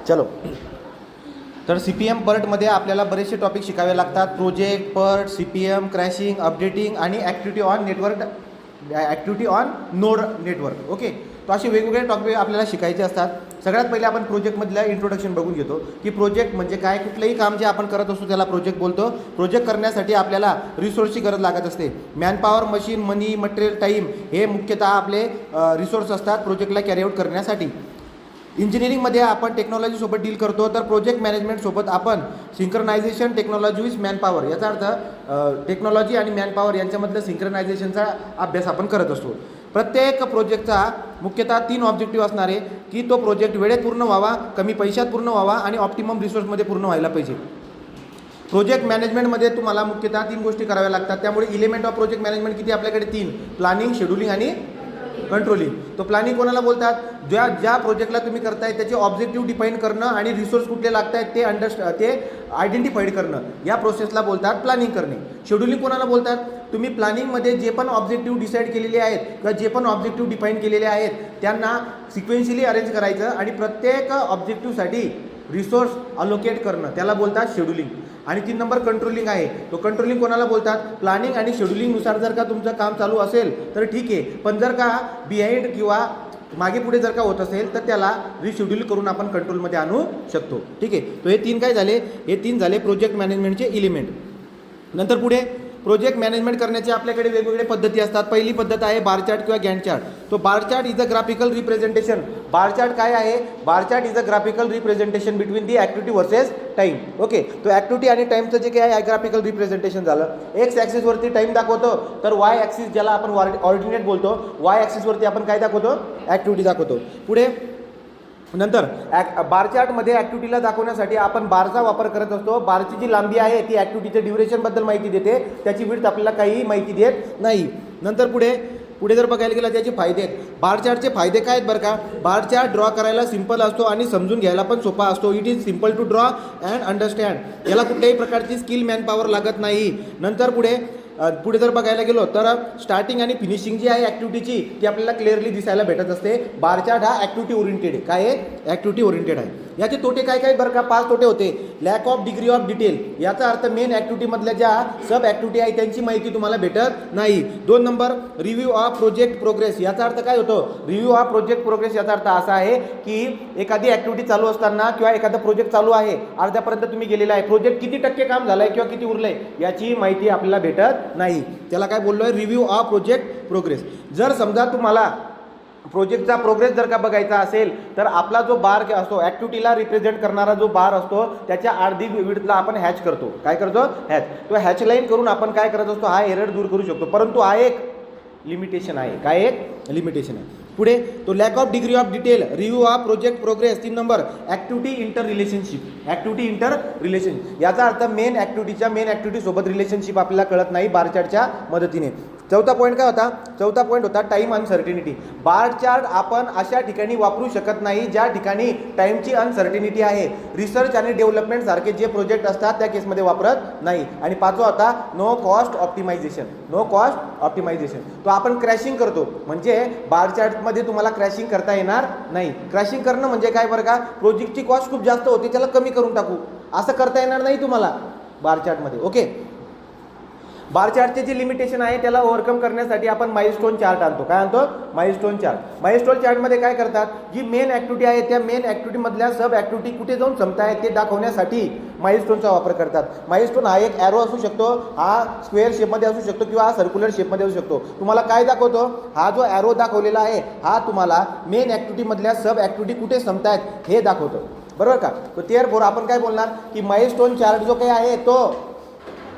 चलो, तर CPM पर्टमध्ये आपल्याला बरेचसे टॉपिक शिकावे लागतात. Project, PERT, CPM, crashing, updating आणि activity on network, activity on node network. Okay, तो असे वेगवेगळे टॉपिक आपल्याला शिकायचे असतात. सगळ्यात पहिले आपण प्रोजेक्टमधल्या इंट्रोडक्शन बघून घेतो की प्रोजेक्ट म्हणजे काय. कुठलंही काम जे आपण करत असतो त्याला प्रोजेक्ट बोलतो. प्रोजेक्ट करण्यासाठी आपल्याला रिसोर्सची गरज लागत असते. मॅनपॉवर, मशीन, मनी, मटेरियल, टाईम हे मुख्यतः आपले रिसोर्स असतात प्रोजेक्टला कॅरी आउट करण्यासाठी. इंजिनिअरिंगमध्ये आपण टेक्नॉलॉजीसोबत डील करतो, तर प्रोजेक्ट मॅनेजमेंटसोबत आपण सिंक्रोनायझेशन टेक्नॉलॉजी विथ मॅनपॉवर, याचा अर्थ टेक्नॉलॉजी आणि मॅनपॉवर यांच्यामधलं सिंक्रोनायझेशनचा अभ्यास आपण करत असतो. प्रत्येक प्रोजेक्टचा मुख्यतः 3 ऑब्जेक्टिव्ह असणार आहे की तो प्रोजेक्ट वेळेत पूर्ण व्हावा, कमी पैशात पूर्ण व्हावा आणि ऑप्टिमम रिसोर्समध्ये पूर्ण व्हायला पाहिजे. प्रोजेक्ट मॅनेजमेंटमध्ये तुम्हाला मुख्यतः 3 गोष्टी कराव्या लागतात. त्यामुळे इलिमेंट ऑफ प्रोजेक्ट मॅनेजमेंट किती आपल्याकडे 3: प्लॅनिंग, शेड्यूलिंग आणि कंट्रोलिंग. तो प्लॅनिंग कोणाला बोलतात? ज्या प्रोजेक्टला तुम्ही करताय त्याचे ऑब्जेक्टिव्ह डिफाईन करणं आणि रिसोर्स कुठले लागत आहेत ते आयडेंटिफाईड करणं, या प्रोसेसला बोलतात प्लॅनिंग करणे. शेड्यूलिंग कोणाला बोलतात? तुम्ही प्लॅनिंगमध्ये जे पण ऑब्जेक्टिव्ह डिसाईड केलेले आहेत किंवा जे पण ऑब्जेक्टिव्ह डिफाईन केलेले आहेत त्यांना सिक्वेन्शियली अरेंज करायचं आणि प्रत्येक ऑब्जेक्टिव्हसाठी रिसोर्स अलोकेट करणं, त्याला बोलतात शेड्यूलिंग. आणि 3 नंबर कंट्रोलिंग आहे. तो कंट्रोलिंग कोणाला बोलतात? प्लॅनिंग आणि शेड्यूलिंगनुसार जर का तुमचं काम चालू असेल तर ठीक आहे, पण जर का बिहाइंड किंवा मागे पुढे जर का होत असेल तर त्याला रिशेड्यूल करून आपण कंट्रोलमध्ये आणू शकतो. ठीक आहे, तो हे 3 काय झाले? हे 3 झाले प्रोजेक्ट मॅनेजमेंटचे इलिमेंट. नंतर पुढे प्रोजेक्ट मॅनेजमेंट करण्याचे आपल्याकडे वेगवेगळे पद्धती असतात. पहिली पद्धत आहे बार चार्ट किंवा गॅन्ट चार्ट. तो bar chart is a graphical representation. Bar chart काय आहे? Bar chart is a graphical representation between the activity versus time. Okay, तो ॲक्टिव्हिटी आणि टाईमचं जे काय आहे ग्राफिकल रिप्रेझेंटेशन झालं. एक्स ॲक्सिसवरती टाईम दाखवतो, तर वाय ॲक्सिस ज्याला आपण ऑर्डिनेट बोलतो, वाय ॲक्सिसवरती आपण काय दाखवतो? ॲक्टिव्हिटी दाखवतो. पुढे नंतर बार चार्टमध्ये ॲक्टिव्हिटीला दाखवण्यासाठी आपण बारचा वापर करत असतो. बारची जी लांबी आहे ती ॲक्टिव्हिटीच्या ड्युरेशनबद्दल माहिती देते, त्याची विड्थ आपल्याला काही माहिती देत नाही. नंतर पुढे जर बघायला गेलं त्याचे फायदे आहेत. बार चार्टचे फायदे काय आहेत बरं का? बार चार्ट ड्रॉ करायला सिंपल असतो आणि समजून घ्यायला पण सोपा असतो. It is simple to draw and understand. याला कुठल्याही प्रकारची स्किल मॅनपॉवर लागत नाही. नंतर पुढे जर बघायला गेलो तर स्टार्टिंग आणि फिनिशिंग जी आहे ॲक्टिव्हिटीची ती आपल्याला क्लिअरली दिसायला भेटत असते. बार चार्ट हा ॲक्टिव्हिटी ओरिएंटेड आहे. काय आहे? ॲक्टिव्हिटी ओरिएंटेड आहे. याचे तोटे काय बरं का? 5 तोटे होते. Lack of degree of detail, याचा अर्थ मेन ॲक्टिव्हिटीमधल्या ज्या सब ॲक्टिव्हिटी आहे त्यांची माहिती तुम्हाला भेटत नाही. 2 number review of project progress. याचा अर्थ काय होतो? रिव्ह्यू ऑफ प्रोजेक्ट प्रोग्रेस याचा अर्थ असा आहे की एखादी ॲक्टिव्हिटी चालू असताना किंवा एखादा प्रोजेक्ट चालू आहे, अर्ध्यापर्यंत तुम्ही गेलेला आहे, प्रोजेक्ट किती टक्के काम झालं आहे किंवा किती उरलं आहे याची माहिती आपल्याला भेटत नाही. त्याला काय बोललो आहे? Review of project progress. जर समजा तुम्हाला प्रोजेक्टचा प्रोग्रेस जर का बघायचा असेल तर आपला जो बार असतो, ॲक्टिव्हिटीला रिप्रेझेंट करणारा जो बार असतो त्याच्या अर्धी विड्थला आपण हॅच करतो. काय करतो? हॅच. तो हॅच लाईन करून आपण काय करत असतो? हा एरर दूर करू शकतो. परंतु हा एक लिमिटेशन आहे. काय एक लिमिटेशन आहे? पुढे तो lack of degree of detail, review of project progress. 3 number activity inter relationship. Activity inter relationship याचा अर्थ मेन ॲक्टिव्हिटीसोबत रिलेशनशिप आपल्याला कळत नाही बार चार्टच्या मदतीने. चौथा पॉईंट काय होता? चौथा पॉईंट होता टाईम अनसर्टिनिटी. बार चार्ट आपण अशा ठिकाणी वापरू शकत नाही ज्या ठिकाणी टाईमची अनसर्टिनिटी आहे. रिसर्च आणि डेव्हलपमेंट सारखे जे प्रोजेक्ट असतात त्या केसमध्ये वापरत नाही. आणि 5वा होता no cost optimisation. No cost optimisation, तो आपण क्रॅशिंग करतो, म्हणजे बार चार्टमध्ये तुम्हाला क्रॅशिंग करता येणार नाही. क्रॅशिंग करणं म्हणजे काय बरं का? प्रोजेक्टची कॉस्ट खूप जास्त होती त्याला कमी करून टाकू, असं करता येणार नाही तुम्हाला बार चार्टमध्ये. ओके, बार चार्टचे जे लिमिटेशन आहे त्याला ओव्हरकम करण्यासाठी आपण माइलस्टोन चार्ट आणतो. काय आणतो? Milestone chart. माइलस्टोन चार्टमध्ये काय करतात? जी मेन ॲक्टिव्हिटी आहे त्या मेन ॲक्टिव्हिटीमधल्या सब ॲक्टिव्हिटी कुठे जाऊन संपतायत ते दाखवण्यासाठी माइलस्टोनचा वापर करतात. माइलस्टोन हा एक ॲरो असू शकतो, हा स्क्वेअर शेपमध्ये असू शकतो किंवा हा सर्क्युलर शेपमध्ये असू शकतो. तुम्हाला काय दाखवतो? हा जो ॲरो दाखवलेला आहे हा तुम्हाला मेन ॲक्टिव्हिटीमधल्या सब ॲक्टिव्हिटी कुठे संपतायत हे दाखवतो. बरोबर का? तर देअरफॉर आपण काय बोलणार की माइलस्टोन चार्ट जो काही आहे तो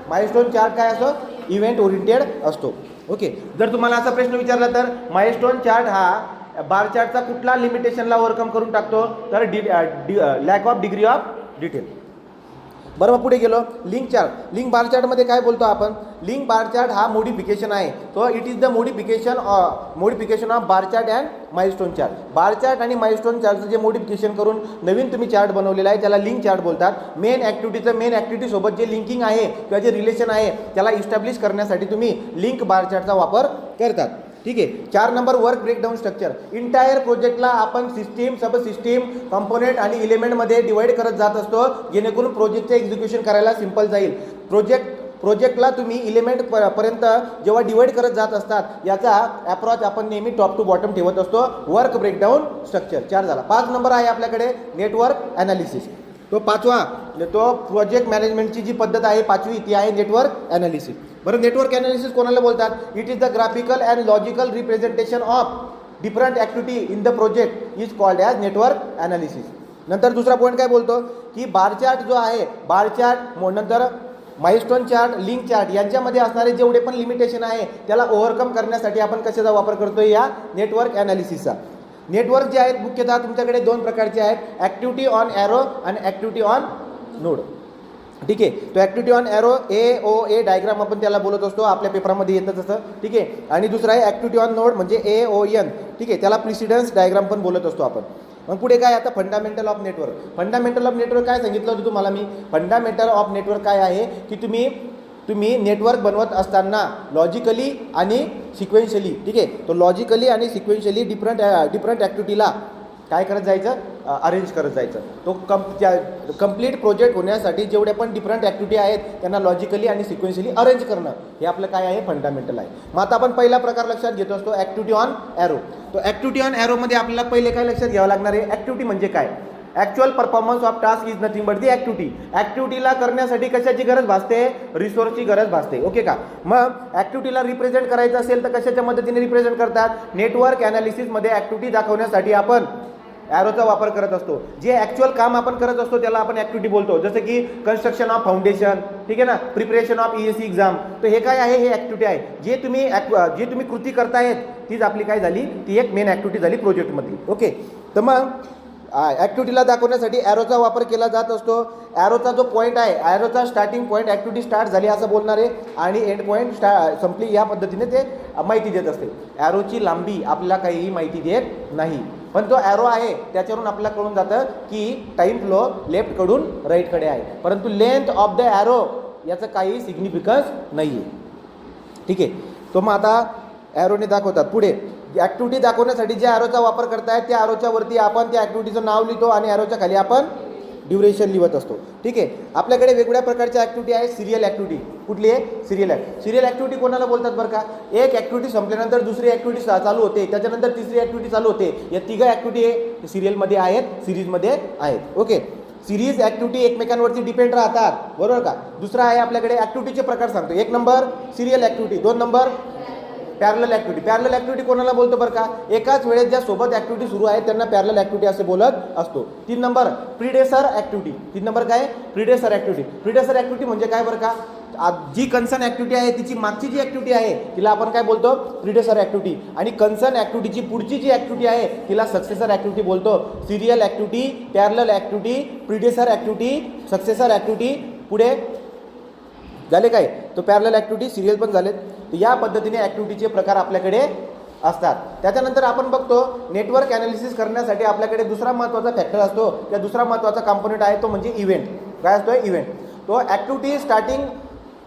माइलस्टोन चार्ट काय असतो? इव्हेंट ओरिएंटेड असतो. ओके, जर तुम्हाला असा प्रश्न विचारला तर माइलस्टोन चार्ट हा बार चार्टचा कुठला लिमिटेशनला ओव्हरकम करून टाकतो? तर lack of degree of detail. बरोबर, पुढे गेलो लिंक चार्ट. लिंक बार चार्टमध्ये काय बोलतो आपण? लिंक बार चार्ट हा मोडिफिकेशन आहे. तो it is the modification of bar chart and milestone chart. Bar chart आणि माइलस्टोन चार्टचं जे मोडिफिकेशन करून नवीन तुम्ही चार्ट बनवलेला आहे त्याला लिंक चार्ट बोलतात. मेन ॲक्टिव्हिटीसोबत जे लिंकिंग आहे किंवा जे रिलेशन आहे त्याला इस्टॅब्लिश करण्यासाठी तुम्ही लिंक बार चार्टचा वापर करतात. ठीक आहे. 4 number work breakdown structure. Entire प्रोजेक्टला आपण सिस्टीम, सब सिस्टीम, कंपोनेंट आणि इलिमेंटमध्ये डिवाइड करत जात असतो, जेणेकरून प्रोजेक्टचे एक्झिक्युशन करायला सिंपल जाईल. प्रोजेक्टला तुम्ही इलिमेंट पर्यंत जेव्हा डिवाइड करत जात असतात, याचा अप्रॉच आपण नेहमी टॉप टू बॉटम ठेवत असतो. वर्क ब्रेकडाऊन स्ट्रक्चर 4 झाला. 5 नंबर आहे आपल्याकडे नेटवर्क ॲनालिसिस. तो 5वा, तो प्रोजेक्ट मॅनेजमेंटची जी पद्धत आहे 5वी, ती आहे नेटवर्क ॲनालिसिस. बरं, नेटवर्क ॲनालिसिस कोणाला बोलतात? It is the graphical and logical representation of different activity in the project is called as network analysis. नंतर दुसरा पॉईंट काय बोलतो की बार चार्ट जो आहे, बार चार्ट, नंतर माइलस्टोन चार्ट, लिंक चार्ट यांच्यामध्ये असणारे जेवढे पण लिमिटेशन आहे त्याला ओव्हरकम करण्यासाठी आपण कशाचा वापर करतोय? या नेटवर्क ॲनालिसिसचा. नेटवर्क जे आहेत मुख्यतः तुमच्याकडे 2 प्रकारचे आहेत, ॲक्टिव्हिटी ऑन ॲरो आणि ॲक्टिव्हिटी ऑन नोड. ठीक आहे. तो activity on arrow AOA diagram आपण त्याला बोलत असतो, आपल्या पेपरामध्ये येतं तसं. ठीक आहे. आणि दुसरा आहे ॲक्टिव्हिटी ऑन नोड म्हणजे AON. ठीक आहे. त्याला प्रिसिडन्स डायग्राम पण बोलत असतो आपण. मग पुढे काय? आता fundamental of network. Fundamental of network काय सांगितलं होतं तुम्हाला मी? फंडामेंटल ऑफ नेटवर्क काय आहे की तुम्ही नेटवर्क बनवत असताना लॉजिकली आणि सिक्वेन्शियली, ठीक आहे, तो लॉजिकली आणि सिक्वेन्शियली डिफरंट ॲक्टिव्हिटीला काय करत जायचं? अरेंज करत जायचं. तो कंप्लीट प्रोजेक्ट होण्यासाठी जेवढे पण डिफरंट ॲक्टिव्हिटी आहेत त्यांना लॉजिकली आणि सिक्वेन्शियली अरेंज करणं, हे आपलं काय आहे? फंडामेंटल आहे. मग आता आपण पहिला प्रकार लक्षात घेतो असतो ॲक्टिव्हिटी ऑन ॲरो. तो ॲक्टिव्हिटी ऑन ॲरोमध्ये आपल्याला पहिले काय लक्षात घ्यावं लागणार आहे? ॲक्टिव्हिटी म्हणजे काय? Actual performance of task is nothing but the activity. ॲक्टिव्हिटीला करण्यासाठी कशाची गरज भासते? रिसोर्सची गरज भासते. ओके का? मग ॲक्टिव्हिटीला रिप्रेझेंट करायचं असेल तर कशाच्या मदतीने रिप्रेझेंट करतात? नेटवर्क ॲनालिसिसमध्ये ॲक्टिव्हिटी दाखवण्यासाठी आपण ॲरोचा वापर करत असतो. जे ॲक्च्युअल काम आपण करत असतो त्याला आपण ॲक्टिव्हिटी बोलतो. जसं की कन्स्ट्रक्शन ऑफ फाउंडेशन, ठीक आहे ना, प्रिपरेशन ऑफ ESE एक्झाम. तर हे काय आहे? हे ॲक्टिव्हिटी आहे. जे तुम्ही कृती करतायत तीच आपली काय झाली? ती एक मेन ॲक्टिव्हिटी झाली प्रोजेक्टमधली. ओके. तर मग ॲक्टिव्हिटीला दाखवण्यासाठी ॲरोचा वापर केला जात असतो. ॲरोचा जो पॉईंट आहे, ॲरोचा स्टार्टिंग पॉईंट ॲक्टिव्हिटी स्टार्ट झाली असं बोलणार आहे आणि एंड पॉईंट संपली, या पद्धतीने ते माहिती देत असते. ॲरोची लांबी आपल्याला काहीही माहिती देत नाही, पण तो ॲरो आहे त्याच्यावरून आपल्याला कळून जातं की टाईम फ्लो लेफ्टकडून राईटकडे आहे, परंतु लेंथ ऑफ द ॲरो याचं काही सिग्निफिकन्स नाही आहे. ठीक आहे. तो मग आता ॲरोने दाखवतात. पुढे ॲक्टिव्हिटी दाखवण्यासाठी ज्या ॲरोचा वापर करतायत त्या ॲरोच्या वरती आपण त्या ॲक्टिव्हिटीचं नाव लिहितो आणि ॲरोच्या खाली आपण ड्युरेशन लिहत असतो. ठीक आहे. आपल्याकडे वेगवेगळ्या प्रकारच्या ॲक्टिव्हिटी आहे. Serial activity. कुठली आहे? सिरियल ॲक्टिव्हिटी कोणाला बोलतात बरं का? एक ॲक्टिव्हिटी संपल्यानंतर दुसरी ॲक्टिव्हिटी चालू होते, त्याच्यानंतर तिसरी ॲक्टिव्हिटी चालू होते. या तिघं ॲक्टिव्हिटी हे सिरियलमध्ये आहेत, सिरीजमध्ये आहेत. ओके. सिरीज ॲक्टिव्हिटी एकमेकांवरती डिपेंड राहतात, बरोबर का? दुसरा आहे आपल्याकडे ॲक्टिव्हिटीचे प्रकार सांगतो. 1 number serial activity, 2 number parallel activity. Parallel activity कोणाला बोलतो बरं का? एकाच वेळेस ज्या सोबत ॲक्टिव्हिटी सुरू आहेत त्यांना पॅरलल ॲक्टिव्हिटी असे बोलत असतो. 3 नंबर प्रिडेसर ॲक्टिव्हिटी. 3 नंबर काय? प्रिडेसर ॲक्टिव्हिटी. प्रिडेसर ॲक्टिव्हिटी म्हणजे काय बरं का? जी कन्सर्न ॲक्टिव्हिटी आहे तिची मागची जी ॲक्टिव्हिटी आहे तिला आपण काय बोलतो? प्रिडेसर ॲक्टिव्हिटी. आणि कन्सर्न ॲक्टिव्हिटीची पुढची जी ॲक्टिव्हिटी आहे तिला सक्सेसर ॲक्टिव्हिटी बोलतो. Serial activity, parallel activity, predecessor activity, successor activity. पुढे झाले काय? तो पॅरलल ॲक्टिव्हिटी, सिरियल पण झालेत. या पद्धतीने ॲक्टिव्हिटीचे प्रकार आपल्याकडे असतात. त्याच्यानंतर आपण बघतो नेटवर्क ॲनालिसिस करण्यासाठी आपल्याकडे दुसरा महत्त्वाचा फॅक्टर असतो. त्या दुसरा महत्त्वाचा कंपोनेंट आहे तो म्हणजे इव्हेंट. काय असतो? इव्हेंट. तो ॲक्टिव्हिटी स्टार्टिंग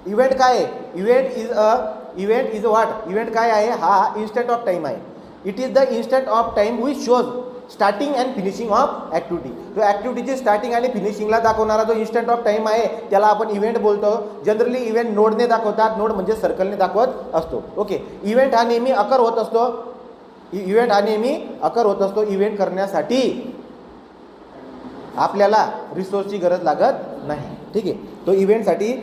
इव्हेंट काय आहे? Event is what? इव्हेंट काय आहे? हा इन्स्टंट ऑफ टाईम आहे. It is the instant of time which shows starting and finishing of activity. तो ॲक्टिव्हिटीची स्टार्टिंग आणि फिनिशिंगला दाखवणारा जो इन्स्टंट ऑफ टाईम आहे त्याला आपण इव्हेंट बोलतो. जनरली इव्हेंट नोडने दाखवतात. नोड म्हणजे सर्कलने दाखवत असतो. ओके. इव्हेंट हा नेहमी अकर होत असतो. इव्हेंट करण्यासाठी आपल्याला रिसोर्सची गरज लागत नाही. ठीक आहे. तो इव्हेंटसाठी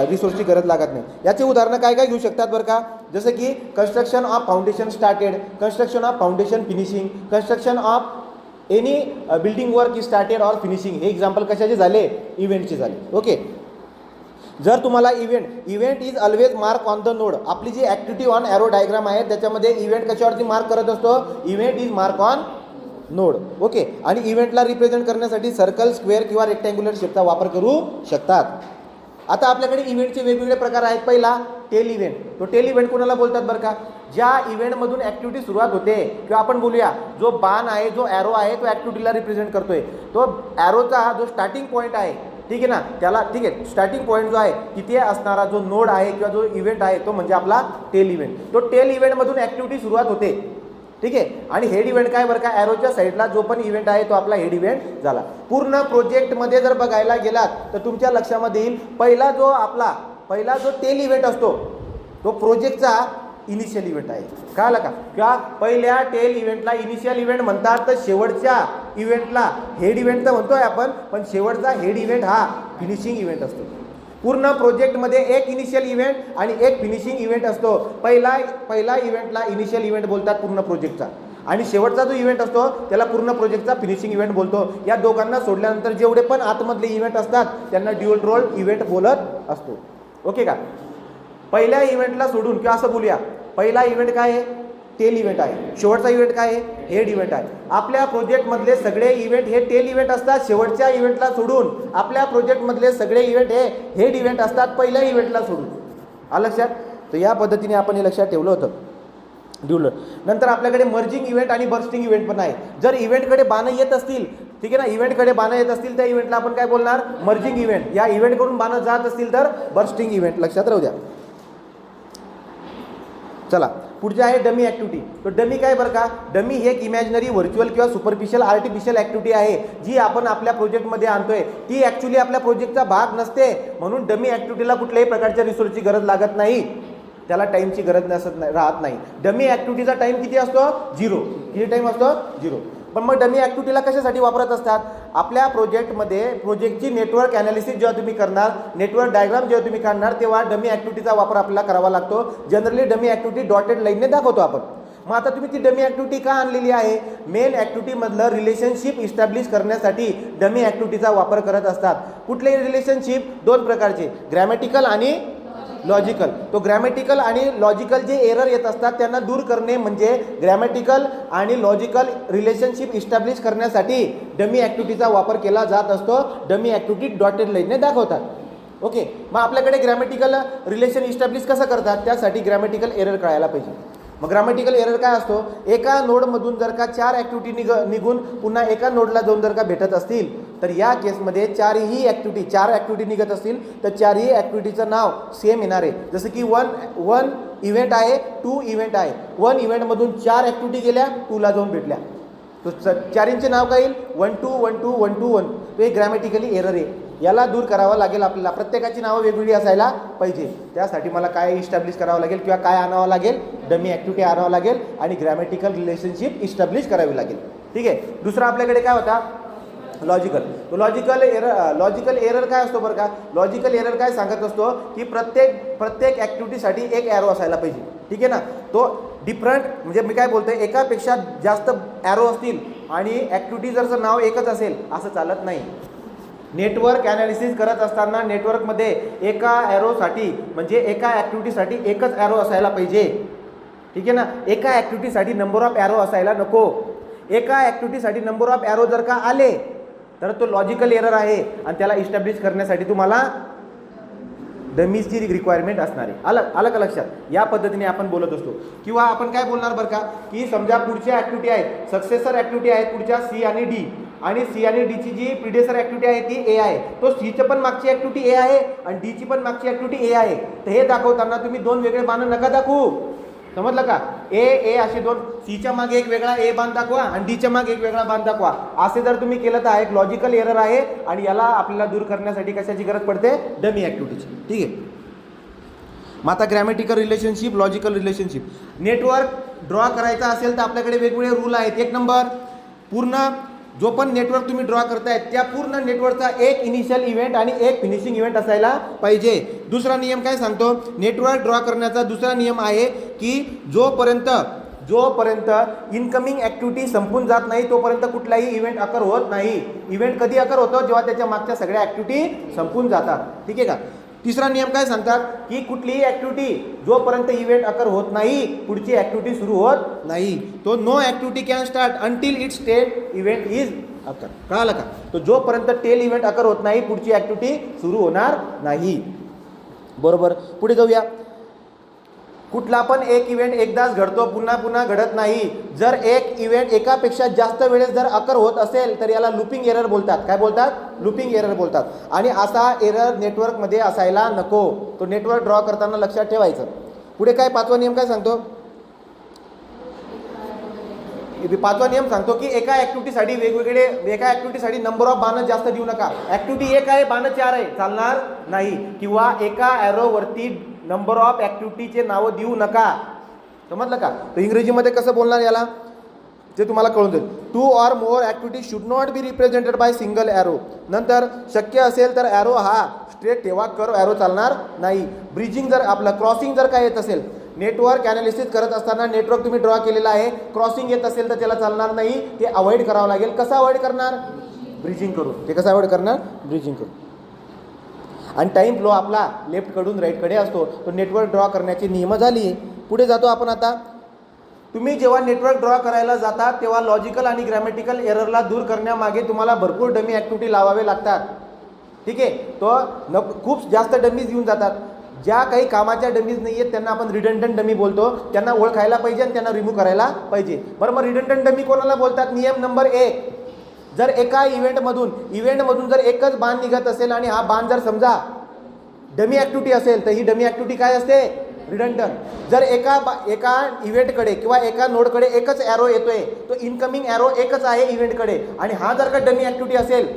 रिसोर्सची गरज लागत नाही. याचे उदाहरणं काय काय घेऊ शकतात बरं का? जसं की construction of foundation started, construction of foundation finishing, construction of any building work is started or finishing. हे एक्झाम्पल कशाचे झाले? इव्हेंटचे झाले. ओके. जर तुम्हाला event is always mark on the node. आपली जी ॲक्टिव्हिटी ऑन ॲरो डायग्राम आहे त्याच्यामध्ये इव्हेंट कशावरती मार्क करत असतो? Event is mark on node. Okay. आणि इव्हेंटला रिप्रेझेंट करण्यासाठी सर्कल, स्क्वेअर किंवा रेक्टँग्युलर शेपचा वापर करू शकतात. आता आपल्याकडे इव्हेंटचे वेगवेगळे प्रकार आहेत. पहिला टेल इव्हेंट. तो टेल इव्हेंट कोणाला बोलतात बरं का? ज्या इव्हेंटमधून ॲक्टिव्हिटी सुरुवात होते किंवा आपण बोलूया जो बाण आहे, जो ॲरो आहे तो ॲक्टिव्हिटीला रिप्रेझेंट करतोय. तो ॲरोचा जो स्टार्टिंग पॉईंट आहे ठीक आहे ना, त्याला ठीक आहे स्टार्टिंग पॉईंट जो आहे तिथे असणारा जो नोड आहे किंवा जो इव्हेंट आहे तो म्हणजे आपला टेल इव्हेंट. तो टेल इव्हेंटमधून ॲक्टिव्हिटी सुरुवात होते, ठीक आहे. आणि हेड इव्हेंट काय बरं का, ॲरोच्या साईडला जो पण इव्हेंट आहे तो आपला हेड इव्हेंट झाला. पूर्ण प्रोजेक्टमध्ये जर बघायला गेलात तर तुमच्या लक्षामध्ये येईल पहिला जो टेल इव्हेंट असतो तो प्रोजेक्टचा इनिशियल इव्हेंट आहे. कळलं का, किंवा पहिल्या टेल इव्हेंटला इनिशियल इव्हेंट म्हणतात, तर शेवटच्या इव्हेंटला हेड इव्हेंट तर म्हणतोय आपण, पण शेवटचा हेड इव्हेंट हा फिनिशिंग इव्हेंट असतो. पूर्ण प्रोजेक्टमध्ये एक इनिशियल इव्हेंट आणि एक फिनिशिंग इव्हेंट असतो. पहिला इव्हेंटला इनिशियल इव्हेंट बोलतात पूर्ण प्रोजेक्टचा, आणि शेवटचा जो इव्हेंट असतो त्याला पूर्ण प्रोजेक्टचा फिनिशिंग इव्हेंट बोलतो. या दोघांना सोडल्यानंतर जेवढे पण आतमधले इव्हेंट असतात त्यांना ड्युअल रोल इव्हेंट बोलत असतो. ओके का. पहिल्या इव्हेंटला सोडून किंवा असं बोलूया, पहिला इव्हेंट काय आहे, टेल इव्हेंट आहे. शेवटचा इव्हेंट काय आहे, हेड इव्हेंट आहे. आपल्या प्रोजेक्टमधले सगळे इव्हेंट हे टेल इव्हेंट असतात. शेवटच्या इव्हेंटला सोडून आपल्या प्रोजेक्टमधले सगळे इव्हेंट हे हेड इव्हेंट असतात, पहिल्या इव्हेंटला सोडून. आलं लक्षात. तर या पद्धतीने आपण हे लक्षात ठेवलं होतं ड्युअल. नंतर आपल्याकडे मर्जिंग इव्हेंट आणि बर्स्टिंग इव्हेंट पण आहे. जर इव्हेंटकडे बाणं येत असतील, ठीक आहे ना, इव्हेंटकडे बाणं येत असतील त्या इव्हेंटला आपण काय बोलणार, मर्जिंग इव्हेंट. या इव्हेंटकडून बाणं जात असतील तर बर्स्टिंग इव्हेंट. लक्षात राहू द्या. चला पुढचे आहे डमी ॲक्टिव्हिटी. तो डमी काय बरं का, डमी ही एक इमॅजिनरी व्हर्च्युअल किंवा सुपरफिशियल आर्टिफिशियल ॲक्टिव्हिटी आहे जी आपण आपल्या प्रोजेक्टमध्ये आणतोय. ती ॲक्च्युली आपल्या प्रोजेक्टचा भाग नसते, म्हणून डमी ॲक्टिव्हिटीला कुठल्याही प्रकारच्या रिसोर्सची गरज लागत नाही, त्याला टाईमची गरज राहत नाही. डमी ॲक्टिव्हिटीचा टाईम किती असतो, 0. किती टाईम असतो, 0. पण मग डमी ॲक्टिव्हिटीला कशासाठी वापरत असतात, आपल्या प्रोजेक्टमध्ये प्रोजेक्टची नेटवर्क ॲनालिसिस जेव्हा तुम्ही करणार, नेटवर्क डायग्राम जेव्हा तुम्ही काढणार, तेव्हा डमी ॲक्टिव्हिटीचा वापर आपल्याला करावा लागतो. जनरली डमी ॲक्टिव्हिटी डॉटेड लाईनने दाखवतो आपण. मग आता तुम्ही ती डमी ॲक्टिव्हिटी का आणलेली आहे, मेन ॲक्टिव्हिटीमधलं रिलेशनशिप इस्टॅब्लिश करण्यासाठी डमी ॲक्टिव्हिटीचा वापर करत असतात. कुठलेही रिलेशनशिप दोन प्रकारचे, ग्रॅमॅटिकल आणि लॉजिकल. तो ग्रॅमॅटिकल आणि लॉजिकल जे एरर येत असतात त्यांना दूर करणे म्हणजे ग्रॅमॅटिकल आणि लॉजिकल रिलेशनशिप इस्टॅब्लिश करण्यासाठी डमी ॲक्टिव्हिटीचा वापर केला जात असतो. डमी ॲक्टिव्हिटी डॉटेड लाईनने दाखवतात. ओके. मग आपल्याकडे ग्रॅमॅटिकल रिलेशन इस्टॅब्लिश कसं करतात, त्यासाठी ग्रॅमॅटिकल एरर कळायला पाहिजे. मग ग्रॅमॅटिकल एरर काय असतो, एका नोडमधून जर का 4 ॲक्टिव्हिटी निघून पुन्हा एका नोडला जाऊन जर का भेटत असतील तर या केसमध्ये 4 ॲक्टिव्हिटी निघत असतील तर 4ही ॲक्टिव्हिटीचं नाव सेम येणार आहे. जसं की वन इव्हेंट आहे, 2 इव्हेंट आहे. 1 इव्हेंटमधून 4 ॲक्टिव्हिटी गेल्या, 2ला जाऊन भेटल्या, तो 4चे नाव काय येईल, 1 2 1 2 1 2 1. तो एक ग्रॅमॅटिकली एरर आहे, याला दूर करावं लागेल आपल्याला. प्रत्येकाची नावं वेगवेगळी असायला पाहिजे. त्यासाठी मला काय इस्टॅब्लिश करावं लागेल किंवा काय आणावं लागेल, डमी ॲक्टिव्हिटी आणावं लागेल आणि ग्रॅमॅटिकल रिलेशनशिप इस्टॅब्लिश करावी लागेल. ठीक आहे. दुसरा आपल्याकडे काय होता, लॉजिकल. तो लॉजिकल एरर काय असतो बरं का, लॉजिकल एरर काय सांगत असतो की प्रत्येक ॲक्टिव्हिटीसाठी एक ॲरो असायला पाहिजे. ठीक आहे ना. तो डिफरंट म्हणजे मी काय बोलतोय, एकापेक्षा जास्त ॲरो असतील आणि ॲक्टिव्हिटी जर नाव एकच असेल असं चालत नाही. नेटवर्क ॲनालिसिस करत असताना नेटवर्कमध्ये एका ॲरोसाठी म्हणजे एका ॲक्टिव्हिटीसाठी एकच ॲरो असायला पाहिजे. ठीक आहे ना. एका ॲक्टिव्हिटीसाठी नंबर ऑफ ॲरो असायला नको. एका ॲक्टिव्हिटीसाठी नंबर ऑफ ॲरो जर का आले तर तो लॉजिकल एरर आहे आणि त्याला इस्टॅब्लिश करण्यासाठी तुम्हाला डमीजची रिक्वायरमेंट असणार आहे. आलं का लक्षात. या पद्धतीने आपण बोलत असतो. किंवा आपण काय बोलणार बरं का, की समजा पुढच्या ॲक्टिव्हिटी आहेत, सक्सेसर ॲक्टिव्हिटी आहेत पुढच्या सी आणि डी, आणि सी आणि डीची जी प्रिडेसर ॲक्टिव्हिटी आहे ती ए आहे. तो सीचं पण मागची ॲक्टिव्हिटी ए आहे आणि डीची पण मागची ॲक्टिव्हिटी ए आहे. तर हे दाखवताना तुम्ही 2 वेगळे बाण नका दाखवू. समजलं का. ए असे 2, सीच्या मागे एक वेगळा ए बाण दाखवा आणि डीच्या मागे एक वेगळा बाण दाखवा. असे जर तुम्ही केलं तर एक लॉजिकल एरर आहे आणि याला आपल्याला दूर करण्यासाठी कशाची गरज पडते, डमी ॲक्टिव्हिटीची. ठीक आहे. मग आता grammatical relationship, logical relationship, network draw करायचा असेल तर आपल्याकडे वेगवेगळे रूल आहेत. 1 नंबर, पूर्ण जो पण नेटवर्क तुम्ही ड्रॉ करतायत त्या पूर्ण नेटवर्कचा एक इनिशियल इव्हेंट आणि एक फिनिशिंग इव्हेंट असायला पाहिजे. दुसरा नियम काय सांगतो, नेटवर्क ड्रॉ करण्याचा दुसरा नियम आहे की जोपर्यंत इनकमिंग ॲक्टिव्हिटी संपून जात नाही तोपर्यंत कुठलाही इव्हेंट अकर होत नाही. इव्हेंट कधी अकर होतो, जेव्हा त्याच्या मागच्या सगळ्या ॲक्टिव्हिटी संपून जातात. ठीक आहे का. तिसरा नियम काय सांगतात की कुठलीही ॲक्टिव्हिटी जोपर्यंत इव्हेंट अकर होत नाही पुढची ॲक्टिव्हिटी सुरू होत नाही. तो no activity can start until its tail event is occur. कळालं का. तो जोपर्यंत टेल इव्हेंट अकर होत नाही पुढची ॲक्टिव्हिटी सुरू होणार नाही. बरोबर. पुढे जाऊया. कुठला पण एक इव्हेंट एकदाच घडतो, पुन्हा पुन्हा घडत नाही. जर एक इव्हेंट एकापेक्षा जास्त वेळेस जर अकर होत असेल तर याला लूपिंग एरर बोलतात. काय बोलतात? लूपिंग एरर बोलतात. आणि असा एरर नेटवर्कमध्ये असायला नको. तो नेटवर्क ड्रॉ करताना लक्षात ठेवायचं. पुढे काय पाचवा नियम काय सांगतो? पाचवा नियम सांगतो की एका ऍक्टिव्हिटीसाठी एका ऍक्टिव्हिटीसाठी नंबर ऑफ बाण जास्त देऊ नका. ऍक्टिव्हिटी एक आहे, बाण 4 आहे, चालणार नाही. किंवा एका ॲरोवरती नंबर ऑफ ऍक्टिव्हिटीचे नावं देऊ नका. समजलं का? तर इंग्रजीमध्ये कसं बोलणार याला ते तुम्हाला कळून जाईल. 2 or more activity should not be represented by single arrow. नंतर शक्य असेल तर ॲरो हा स्ट्रेट ठेवा, कर्व ॲरो चालणार नाही. ब्रिजिंग जर आपलं क्रॉसिंग जर काय येत असेल, नेटवर्क ॲनालिसिस करत असताना नेटवर्क तुम्ही ड्रॉ केलेला आहे, क्रॉसिंग येत असेल तर त्याला चालणार नाही. ते अवॉइड करावं लागेल. कसं अवॉइड करणार? ब्रिजिंग करून. ते कसं अवॉइड करणार? ब्रिजिंग करून. आणि टाईम फ्लो आपला लेफ्टकडून राईटकडे असतो. तो नेटवर्क ड्रॉ करण्याची नियम झाली. पुढे जातो आपण आता. तुम्ही जेव्हा नेटवर्क ड्रॉ करायला जाता तेव्हा लॉजिकल आणि ग्रॅमॅटिकल एररला दूर करण्यामागे तुम्हाला भरपूर डमी ॲक्टिव्हिटी लावावे लागतात. ठीक आहे? तो खूप जास्त डमीज येऊन जातात. ज्या काही कामाच्या डमीज नाही आहेत त्यांना आपण रिडंडंट डमी बोलतो. त्यांना ओळखायला पाहिजे आणि त्यांना रिमूव्ह करायला पाहिजे. बरं, मग रिडंडंट डमी कोणाला बोलतात? नियम नंबर 1, जर एका इव्हेंटमधून जर एकच बाण निघत असेल आणि हा बाण जर समजा डमी ॲक्टिव्हिटी असेल तर ही डमी ॲक्टिव्हिटी काय असते? रिडंडंट. जर एका इव्हेंटकडे किंवा एका नोडकडे एकच ॲरो येतोय, तो इनकमिंग ॲरो एकच आहे इव्हेंटकडे, आणि हा जर का डमी ॲक्टिव्हिटी असेल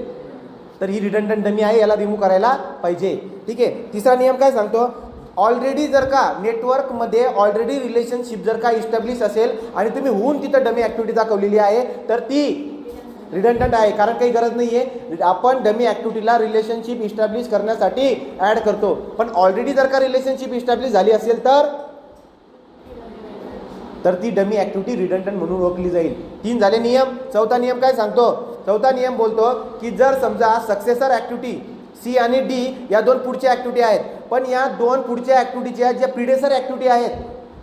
तर ही रिडंडंट डमी आहे, याला रिमूव्ह करायला पाहिजे. ठीक आहे? तिसरा नियम काय सांगतो? ऑलरेडी जर का नेटवर्कमध्ये ऑलरेडी रिलेशनशिप जर का इस्टॅब्लिश असेल आणि तुम्ही होऊन तिथं डमी ॲक्टिव्हिटी दाखवलेली आहे तर ती रिडंडंट आहे. कारण काही गरज नाही आहे. आपण डमी ॲक्टिव्हिटीला रिलेशनशिप इस्टॅब्लिश करण्यासाठी ॲड करतो. पण ऑलरेडी जर का रिलेशनशिप इस्टॅब्लिश झाली असेल तर ती डमी ॲक्टिव्हिटी रिडंडंट म्हणून ओळखली जाईल. 3 झाले नियम. चौथा नियम काय सांगतो? चौथा नियम बोलतो की जर समजा सक्सेसर ॲक्टिव्हिटी सी आणि डी या 2 पुढच्या ॲक्टिव्हिटी आहेत, पण या 2 पुढच्या ॲक्टिव्हिटीच्या ज्या प्रिडेसर ॲक्टिव्हिटी आहेत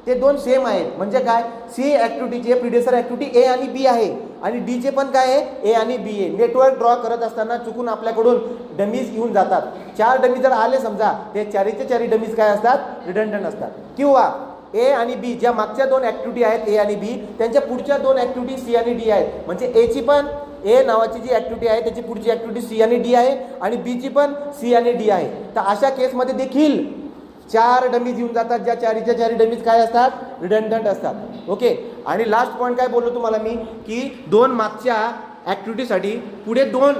ते 2 सेम आहेत. म्हणजे काय? सी ॲक्टिव्हिटीचे प्रिडेसर ॲक्टिव्हिटी ए आणि बी आहे आणि डीचे पण काय आहे? ए आणि बी आहे. नेटवर्क ड्रॉ करत असताना चुकून आपल्याकडून डमीज येऊन जातात. 4 डमी जर आले समजा, ते 4चे डमीज काय असतात? रिडंडंट असतात. किंवा ए आणि बी ज्या मागच्या 2 ॲक्टिव्हिटी आहेत ए आणि बी, त्यांच्या पुढच्या 2 ॲक्टिव्हिटी सी आणि डी आहेत. म्हणजे एची पण ए नावाची जी ॲक्टिव्हिटी आहे त्याची पुढची ॲक्टिव्हिटी सी आणि डी आहे आणि बीची पण सी आणि डी आहे. तर अशा केसमध्ये देखील 4 डमीज येऊन जातात, ज्या 4च्या डमीज काय असतात? रिडंडंट असतात. ओके. आणि लास्ट पॉईंट काय बोललो तुम्हाला मी की 2 मागच्या ॲक्टिव्हिटीसाठी पुढे 2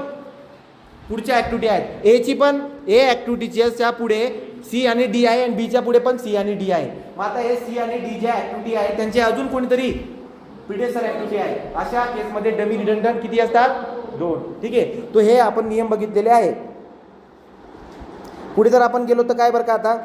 पुढच्या ॲक्टिव्हिटी आहेत. एची पण ए ॲक्टिव्हिटीच्या पुढे सी आणि डी आहे आणि बीच्या पुढे पण सी आणि डी आहे. मग आता हे सी आणि डी ज्या ॲक्टिव्हिटी आहे त्यांचे अजून कोणीतरी प्रिडेसर ॲक्टिव्हिटी आहे. अशा केसमध्ये डमी रिडंडंट किती असतात? 2. ठीक आहे? तो हे आपण नियम बघितलेले आहे. पुढे जर आपण गेलो तर काय बरं का, आता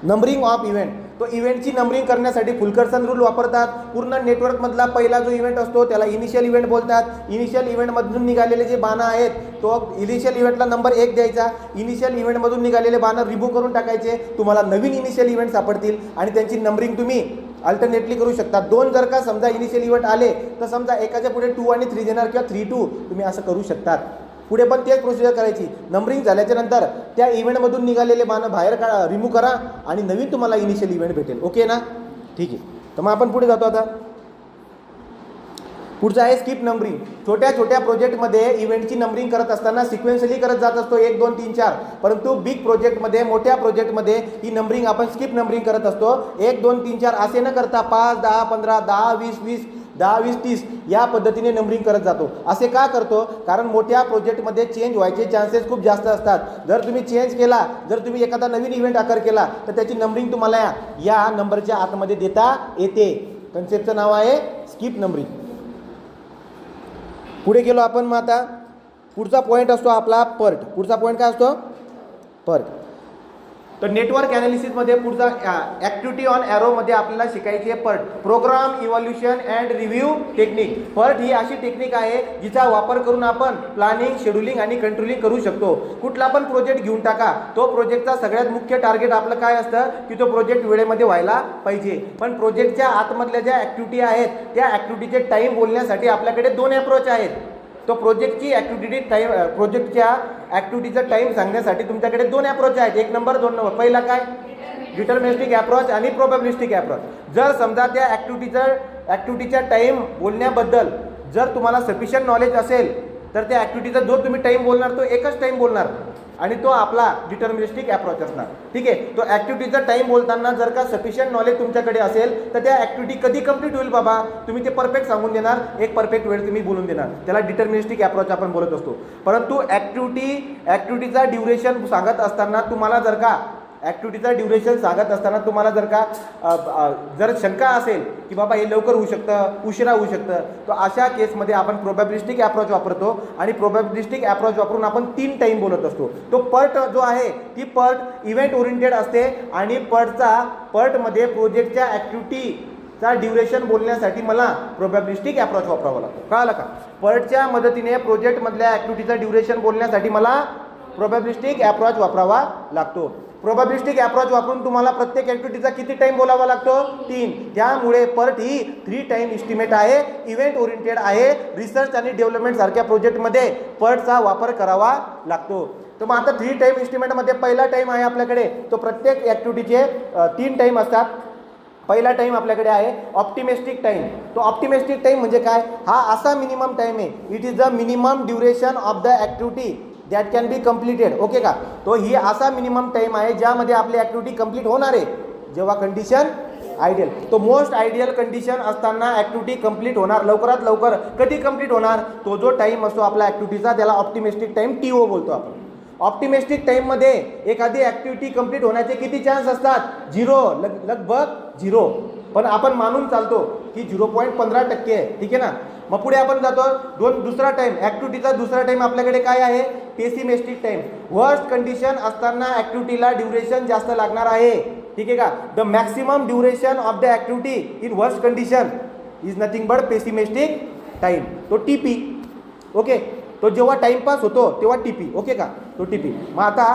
नंबरिंग ऑफ इव्हेंट. तो इव्हेंटची नंबरिंग करण्यासाठी फुलकर्सन रूल वापरतात. पूर्ण नेटवर्कमधला पहिला जो इव्हेंट असतो त्याला इनिशियल इव्हेंट बोलतात. इनिशियल इव्हेंटमधून निघालेले जे बाणं आहेत तो इनिशियल इव्हेंटला नंबर 1 द्यायचा. इनिशियल इव्हेंटमधून निघालेले बाणं रिमूव्ह करून टाकायचे. तुम्हाला नवीन इनिशियल इव्हेंट सापडतील आणि त्यांची नंबरिंग तुम्ही अल्टरनेटली करू शकता. 2 जर का समजा इनिशियल इव्हेंट आले तर समजा एकाच्या पुढे 2 आणि 3 देणार किंवा 3 2 तुम्ही असं करू शकतात. पुढे पण तेच प्रोसिजर करायची. नंबरिंग झाल्याच्या नंतर त्या इव्हेंटमधून निघालेले बाणं बाहेर रिमूव्ह करा आणि नवीन तुम्हाला इनिशियल इव्हेंट भेटेल. ओके ना? ठीक आहे. तर मग आपण पुढे जातो. आता पुढचं आहे स्किप नंबरिंग. छोट्या छोट्या प्रोजेक्टमध्ये इव्हेंटची नंबरिंग करत असताना सिक्वेन्शियली करत जात असतो 1 2 3 4. परंतु बिग प्रोजेक्टमध्ये, मोठ्या प्रोजेक्टमध्ये ही नंबरिंग आपण स्किप नंबरिंग करत असतो. 1 2 3 4 असे न करता 5 10 15 10 20 20 10 20 30 या पद्धतीने नंबरिंग करत जातो. असे का करतो? कारण मोठ्या प्रोजेक्टमध्ये चेंज व्हायचे चान्सेस खूप जास्त असतात. जर तुम्ही चेंज केला, जर तुम्ही एखादा नवीन इव्हेंट आकार केला तर त्याची नंबरिंग तुम्हाला या नंबरच्या आतमध्ये देता येते. कन्सेप्टचं नाव आहे स्किप नंबरिंग. पुढे गेलो आपण. मग आता पुढचा पॉईंट असतो आपला पर्ट. पुढचा पॉईंट काय असतो? पर्ट. तर नेटवर्क ॲनालिसिसमध्ये पुढचा ॲक्टिव्हिटी ऑन ॲरोमध्ये आपल्याला शिकायची आहे PERT, program evolution and review technique. PERT ही अशी टेक्निक आहे जिचा वापर करून आपण प्लॅनिंग, शेड्युलिंग आणि कंट्रोलिंग करू शकतो. कुठला पण प्रोजेक्ट घेऊन टाका, तो प्रोजेक्टचा सगळ्यात मुख्य टार्गेट आपलं काय असतं की तो प्रोजेक्ट वेळेमध्ये व्हायला पाहिजे. पण प्रोजेक्टच्या आतमधल्या ज्या ॲक्टिव्हिटी आहेत त्या ॲक्टिव्हिटीचे टाईम बोलण्यासाठी आपल्याकडे 2 अप्रोच आहेत. तो प्रोजेक्टची ॲक्टिव्हिटी टाईम, प्रोजेक्टच्या ॲक्टिव्हिटीचा टाईम सांगण्यासाठी तुमच्याकडे दोन अप्रोच आहेत, 1 नंबर 2 नंबर. पहिला काय डिटर्मिनिस्टिक अप्रोच आणि प्रोबॅबिलिस्टिक अप्रोच. जर समजा त्या ॲक्टिव्हिटीच्या टाईम बोलण्याबद्दल जर तुम्हाला सफिशियंट नॉलेज असेल तर त्या ॲक्टिव्हिटीचा जो तुम्ही टाईम बोलणार तो एकच टाईम बोलणार आणि तो आपला डिटर्मिनिस्टिक अप्रोच असणार. ठीक आहे. तो ॲक्टिव्हिटीचा टाईम बोलताना जर का सफिशियंट नॉलेज तुमच्याकडे असेल तर त्या ॲक्टिव्हिटी कधी कंप्लीट होईल बाबा तुम्ही ते परफेक्ट सांगून देणार, एक परफेक्ट वेळ तुम्ही बोलून देणार. त्याला डिटर्मिनिस्टिक अप्रोच आपण बोलत असतो. परंतु ॲक्टिव्हिटीचा ड्युरेशन सांगत असताना तुम्हाला जर का जर का जर शंका असेल की बाबा हे लवकर होऊ शकतं, उशिरा होऊ शकतं, तर अशा केसमध्ये आपण प्रोबॅबिलिस्टिक अप्रोच वापरतो आणि प्रोबॅबिलिस्टिक अप्रोच वापरून आपण 3 टाईम बोलत असतो. तो पर्ट जो आहे ती पर्ट इव्हेंट ओरिएंटेड असते आणि पर्टमध्ये प्रोजेक्टच्या ॲक्टिव्हिटीचा ड्युरेशन बोलण्यासाठी मला प्रोबॅबिलिस्टिक अप्रोच वापरावा लागतो. कळालं का? पर्टच्या मदतीने प्रोजेक्टमधल्या ॲक्टिव्हिटीचा ड्युरेशन बोलण्यासाठी मला प्रोबॅबिलिस्टिक अप्रोच वापरावा लागतो. प्रोबॅबिलिस्टिक अप्रोच वापरून तुम्हाला प्रत्येक ॲक्टिव्हिटीचा किती टाईम बोलावा लागतो? 3. त्यामुळे पर्ट ही 3 टाईम इस्टिमेट आहे, इव्हेंट ओरिएंटेड आहे. रिसर्च आणि डेव्हलपमेंट सारख्या प्रोजेक्टमध्ये पर्टचा वापर करावा लागतो. तर मग आता 3 टाईम इस्टिमेटमध्ये पहिला टाईम आहे आपल्याकडे, तो प्रत्येक ॲक्टिव्हिटीचे 3 टाईम असतात. पहिला टाईम आपल्याकडे आहे ऑप्टिमिस्टिक टाईम. तो ऑप्टिमिस्टिक टाईम म्हणजे काय? हा असा मिनिमम टाईम आहे, it is the minimum duration of the activity that can be completed. Okay का? तो ही असा मिनिमम टाईम आहे ज्यामध्ये आपली ॲक्टिव्हिटी कंप्लीट होणार आहे जेव्हा कंडिशन आयडियल. तो मोस्ट आयडियल कंडिशन असताना ॲक्टिव्हिटी कंप्लीट होणार, लवकरात लवकर. कधी कंप्लीट होणार? तो जो टाईम असतो आपल्या ॲक्टिव्हिटीचा त्याला ऑप्टिमिस्टिक टाईम TO बोलतो आपण. ऑप्टिमिस्टिक टाईममध्ये एखादी ॲक्टिव्हिटी कंप्लीट होण्याचे किती चान्स असतात? 0, लगभग 0. पण आपण मानून चालतो की 0.15% आहे. ठीक आहे ना? मग पुढे आपण जातो दुसरा टाईम, ॲक्टिव्हिटीचा दुसरा टाईम आपल्याकडे काय आहे? Pessimistic time. वर्स्ट कंडिशन असताना ॲक्टिव्हिटीला ड्युरेशन जास्त लागणार आहे. ठीक आहे का? The maximum duration of the activity in worst condition is nothing but pessimistic time. तो TP. ओके. तो जेव्हा टाईमपास होतो तेव्हा TP. ओके का? तो TP. मग आता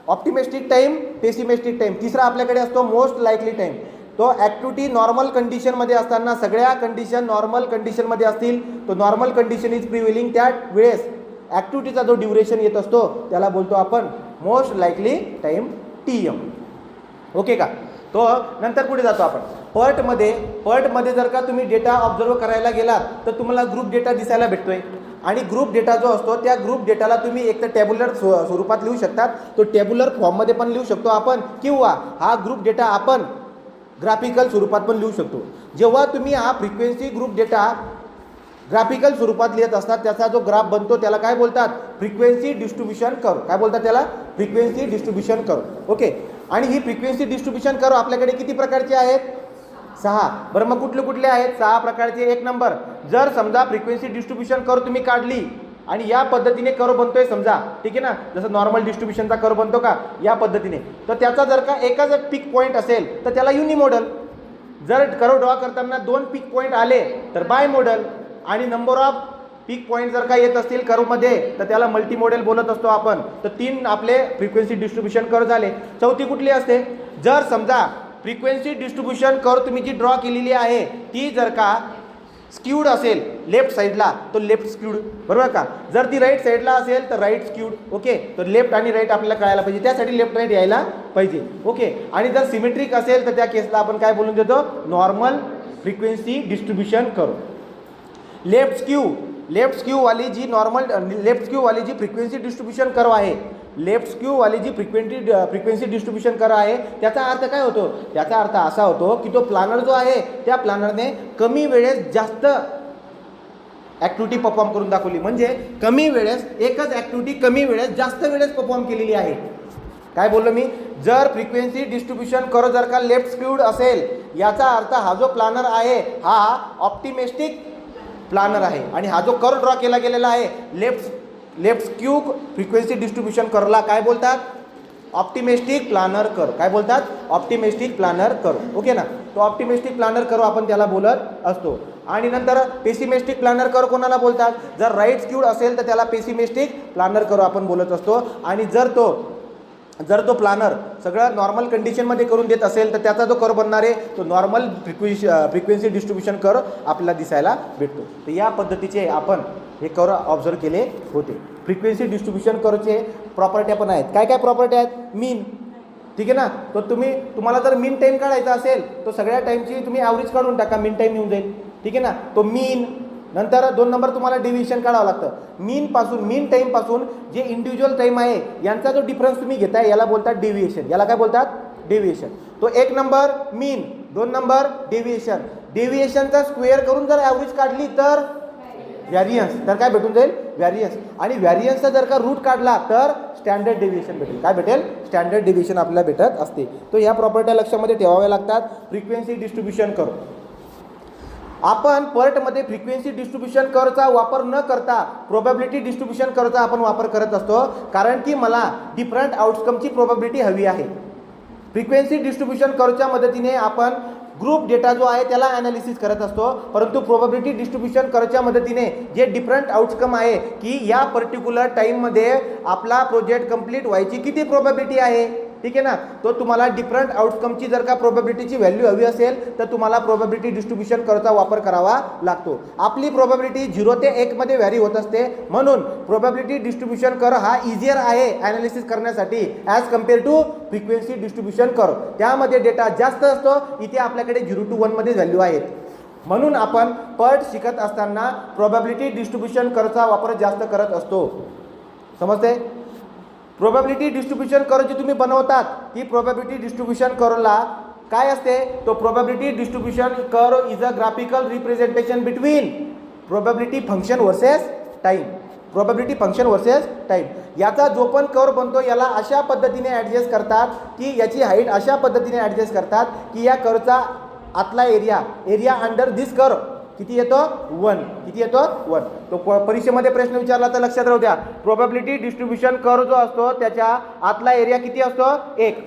ऑप्टिमिस्टिक टाईम, पेसिमिस्टिक टाईम. तिसरा आपल्याकडे असतो मोस्ट लाईकली टाईम. तो ॲक्टिव्हिटी नॉर्मल कंडिशनमध्ये असताना, सगळ्या कंडिशन नॉर्मल कंडिशनमध्ये असतील, तो नॉर्मल कंडिशन इज प्रिव्हेलिंग, त्या वेळेस ॲक्टिव्हिटीचा जो ड्युरेशन येत असतो त्याला बोलतो आपण most likely time TM. Okay का? तो नंतर पुढे जातो आपण पर्टमध्ये जर का तुम्ही डेटा ऑब्झर्व करायला गेलात तर तुम्हाला ग्रुप डेटा दिसायला भेटतोय आणि ग्रुप डेटा जो असतो त्या ग्रुप डेटाला तुम्ही एक तर टॅब्युलर स्वरूपात लिहू शकतात, तो टॅब्युलर फॉर्ममध्ये पण लिहू शकतो आपण, किंवा हा ग्रुप डेटा आपण ग्राफिकल स्वरूपात पण लिहू शकतो. जेव्हा तुम्ही हा फ्रिक्वेन्सी ग्रुप डेटा ग्राफिकल स्वरूपात लिहित असतात त्याचा जो ग्राफ बनतो त्याला काय बोलतात? Frequency distribution curve. काय बोलतात त्याला? Frequency distribution curve. ओके. आणि ही फ्रिक्वेन्सी डिस्ट्रीब्युशन कर्व आपल्याकडे किती प्रकारचे आहेत? 6. बरं, मग कुठले आहेत? 6 प्रकारचे. 1 नंबर, जर समजा फ्रिक्वेन्सी डिस्ट्रीब्युशन कर्व तुम्ही काढली आणि या पद्धतीने कर्व बनतोय समजा, ठीक आहे ना, जसं नॉर्मल डिस्ट्रीब्युशनचा कर्व बनतो का या पद्धतीने, तर त्याचा जर का एकच पिक पॉईंट असेल तर त्याला युनिमोडल. जर कर्व ड्रॉ करताना 2 पिक पॉईंट आले तर बाय मॉडल, आणि नंबर ऑफ पिक पॉईंट जर का येत असतील कर्वमध्ये तर त्याला मल्टी मॉडेल बोलत असतो आपण. तर 3 आपले फ्रिक्वेन्सी डिस्ट्रीब्युशन कर्व झाले. चौथी कुठली असते? जर समजा फ्रिक्वेन्सी डिस्ट्रीब्युशन कर्व तुम्ही जी ड्रॉ केलेली आहे ती जर का स्क्यूड असेल लेफ्ट साईडला तो लेफ्ट स्क्यूड, बरोबर का? जर ती राईट साईडला असेल तर राईट स्क्यूड. ओके. तर लेफ्ट आणि राईट आपल्याला कळायला पाहिजे, त्यासाठी लेफ्ट राईट यायला पाहिजे. ओके. आणि जर सिमेट्रिक असेल तर त्या केसला आपण काय बोलून देतो? Normal frequency distribution curve. Left skew वाली जी फ्रिक्वेन्सी डिस्ट्रीब्युशन कर्व आहे, लेफ्ट स्क्यू वाली जी फ्रिक्वेन्सी डिस्ट्रीब्युशन कर्व आहे, त्याचा अर्थ काय होतो? त्याचा अर्थ असा होतो की तो प्लॅनर जो आहे त्या प्लॅनरने कमी वेळेत जास्त ॲक्टिव्हिटी परफॉर्म करून दाखवली. म्हणजे कमी वेळेस एकच ॲक्टिव्हिटी कमी वेळेत जास्त वेळेस परफॉर्म केलेली आहे. काय बोललो मी? जर फ्रिक्वेन्सी डिस्ट्रीब्युशन कर्व जर का लेफ्ट स्क्यूड असेल याचा अर्थ हा जो प्लॅनर आहे हा ऑप्टिमिस्टिक प्लॅनर आहे, आणि हा जो कर्व ड्रॉ केला गेलेला आहे लेफ्ट स्क्यू फ्रिक्वेन्सी डिस्ट्रीब्युशन कर्वला काय बोलतात? Optimistic planner curve. काय बोलतात? Optimistic planner curve. ओके ना? तो ऑप्टिमिस्टिक प्लॅनर कर्व आपण त्याला बोलत असतो. आणि नंतर पेसिमिस्टिक प्लॅनर कर्व कोणाला बोलतात? जर राईट स्क्यूड असेल तर त्याला पेसिमिस्टिक प्लॅनर कर्व आपण बोलत असतो. आणि जर तो जर तो प्लानर सगळं नॉर्मल कंडिशनमध्ये करून देत असेल तर त्याचा जो कर बनणार आहे तो नॉर्मल फ्रिक्वेन्सी डिस्ट्रीब्युशन कर आपल्याला दिसायला भेटतो. तर या पद्धतीचे आपण हे कर ऑब्झर्व केले होते. फ्रिक्वेन्सी डिस्ट्रीब्युशन करचे प्रॉपर्ट्या पण आहेत. काय काय प्रॉपर्टी आहेत? मीन, ठीक आहे ना. तर तुम्हाला जर मीन टाईम काढायचा असेल तर सगळ्या टाईमची तुम्ही ॲव्हरेज काढून टाका, मीन टाईम येऊन जाईल, ठीक आहे ना. तो मीन, नंतर 2 नंबर तुम्हाला डेव्हिएशन काढावं लागतं. मीन टाईमपासून जे इंडिव्हिज्युअल टाईम आहे यांचा जो डिफरन्स तुम्ही घेताय याला बोलतात डेव्हिएशन. याला काय बोलतात? डेव्हिएशन. तो 1 नंबर मीन, 2 नंबर डेव्हिएशन. डेव्हिएशनचा स्क्वेअर करून जर ॲव्हरेज काढली तर व्हॅरियन्स, तर काय भेटून जाईल? व्हॅरियन्स. आणि व्हॅरियन्सचा जर का रूट काढला तर स्टँडर्ड डेव्हिएशन भेटेल. काय भेटेल? स्टँडर्ड डेव्हिएशन आपल्याला भेटत असते. तो ह्या प्रॉपर्ट्या लक्षामध्ये ठेवाव्या लागतात. फ्रिक्वेन्सी डिस्ट्रीब्युशन कर, आपण पर्टमध्ये फ्रिक्वेन्सी डिस्ट्रीब्युशन करचा वापर न करता प्रोबॅबिलिटी डिस्ट्रीब्युशन करचा आपण वापर करत असतो, कारण की मला डिफरंट आउटकमची प्रोबॅबिलिटी हवी आहे. फ्रिक्वेन्सी डिस्ट्रीब्युशन करच्या मदतीने आपण ग्रुप डेटा जो आहे त्याला ॲनालिसिस करत असतो, परंतु प्रोबॅबिलिटी डिस्ट्रीब्युशन करच्या मदतीने जे डिफरंट आउटकम आहे की या पर्टिक्युलर टाईममध्ये आपला प्रोजेक्ट कंप्लीट व्हायची किती प्रोबॅबिलिटी आहे, ठीक आहे ना. तो तुम्हाला डिफरंट आउटकमची जर का प्रोबॅबिलिटीची व्हॅल्यू हवी असेल तर तुम्हाला प्रोबॅबिलिटी डिस्ट्रीब्युशन करचा वापर करावा लागतो. आपली प्रोबॅबिलिटी 0 ते 1 मध्ये व्हॅरी होत असते, म्हणून प्रोबॅबिलिटी डिस्ट्रीब्युशन कर हा इझियर आहे ॲनालिसिस करण्यासाठी as compare to frequency distribution कर. त्यामध्ये डेटा जास्त असतो, इथे आपल्याकडे 0 to 1 मध्ये व्हॅल्यू आहेत. म्हणून आपण पर्ट शिकत असताना प्रोबॅबिलिटी डिस्ट्रीब्युशन करचा वापर जास्त करत असतो. समजते? प्रोबॅबिलिटी डिस्ट्रीब्युशन कर जी तुम्ही बनवतात ती प्रोबॅबिलिटी डिस्ट्रीब्युशन करला काय असते? तो प्रोबॅबिलिटी डिस्ट्रीब्युशन कर is a graphical representation between probability function versus time. Probability function versus time याचा जो पण कर बनतो याला अशा पद्धतीने ॲडजस्ट करतात की याची हाईट अशा पद्धतीने ॲडजस्ट करतात की या करचा आतला एरिया अंडर दिस कर किती येतो? 1. किती येतो? 1. तो परीक्षेमध्ये प्रश्न विचारला तर लक्षात राहू द्या. प्रोबॅबिलिटी डिस्ट्रीब्युशन कर जो असतो त्याच्या आतला एरिया किती असतो? 1.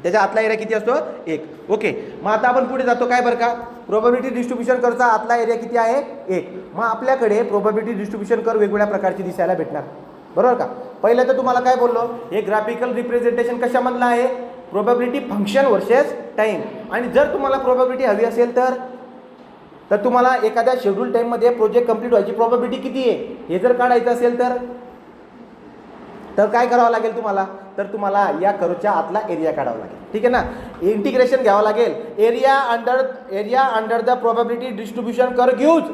त्याच्या आतला एरिया किती असतो? 1. ओके. मग आता आपण पुढे जातो. काय बरं का? प्रोबॅबिलिटी डिस्ट्रीब्युशन करचा आतला एरिया किती आहे? 1. मग आपल्याकडे प्रोबॅबिलिटी डिस्ट्रीब्युशन कर वेगवेगळ्या प्रकारची दिसायला भेटणार, बरोबर का? पहिलं तर तुम्हाला काय बोललो, हे ग्राफिकल रिप्रेझेंटेशन कशामधलं आहे? Probability function versus time. आणि जर तुम्हाला प्रोबॅबिलिटी हवी असेल तर तुम्हाला एखाद्या शेड्यूल टाईममध्ये प्रोजेक्ट कंप्लीट व्हायची प्रोबॅबिलिटी किती आहे हे जर काढायचं असेल तर काय करावं लागेल तुम्हाला? तर तुम्हाला या कर्वच्या आतला एरिया काढावा लागेल, ठीक आहे ना. इंटिग्रेशन घ्यावं लागेल. Area under the probability distribution curve gives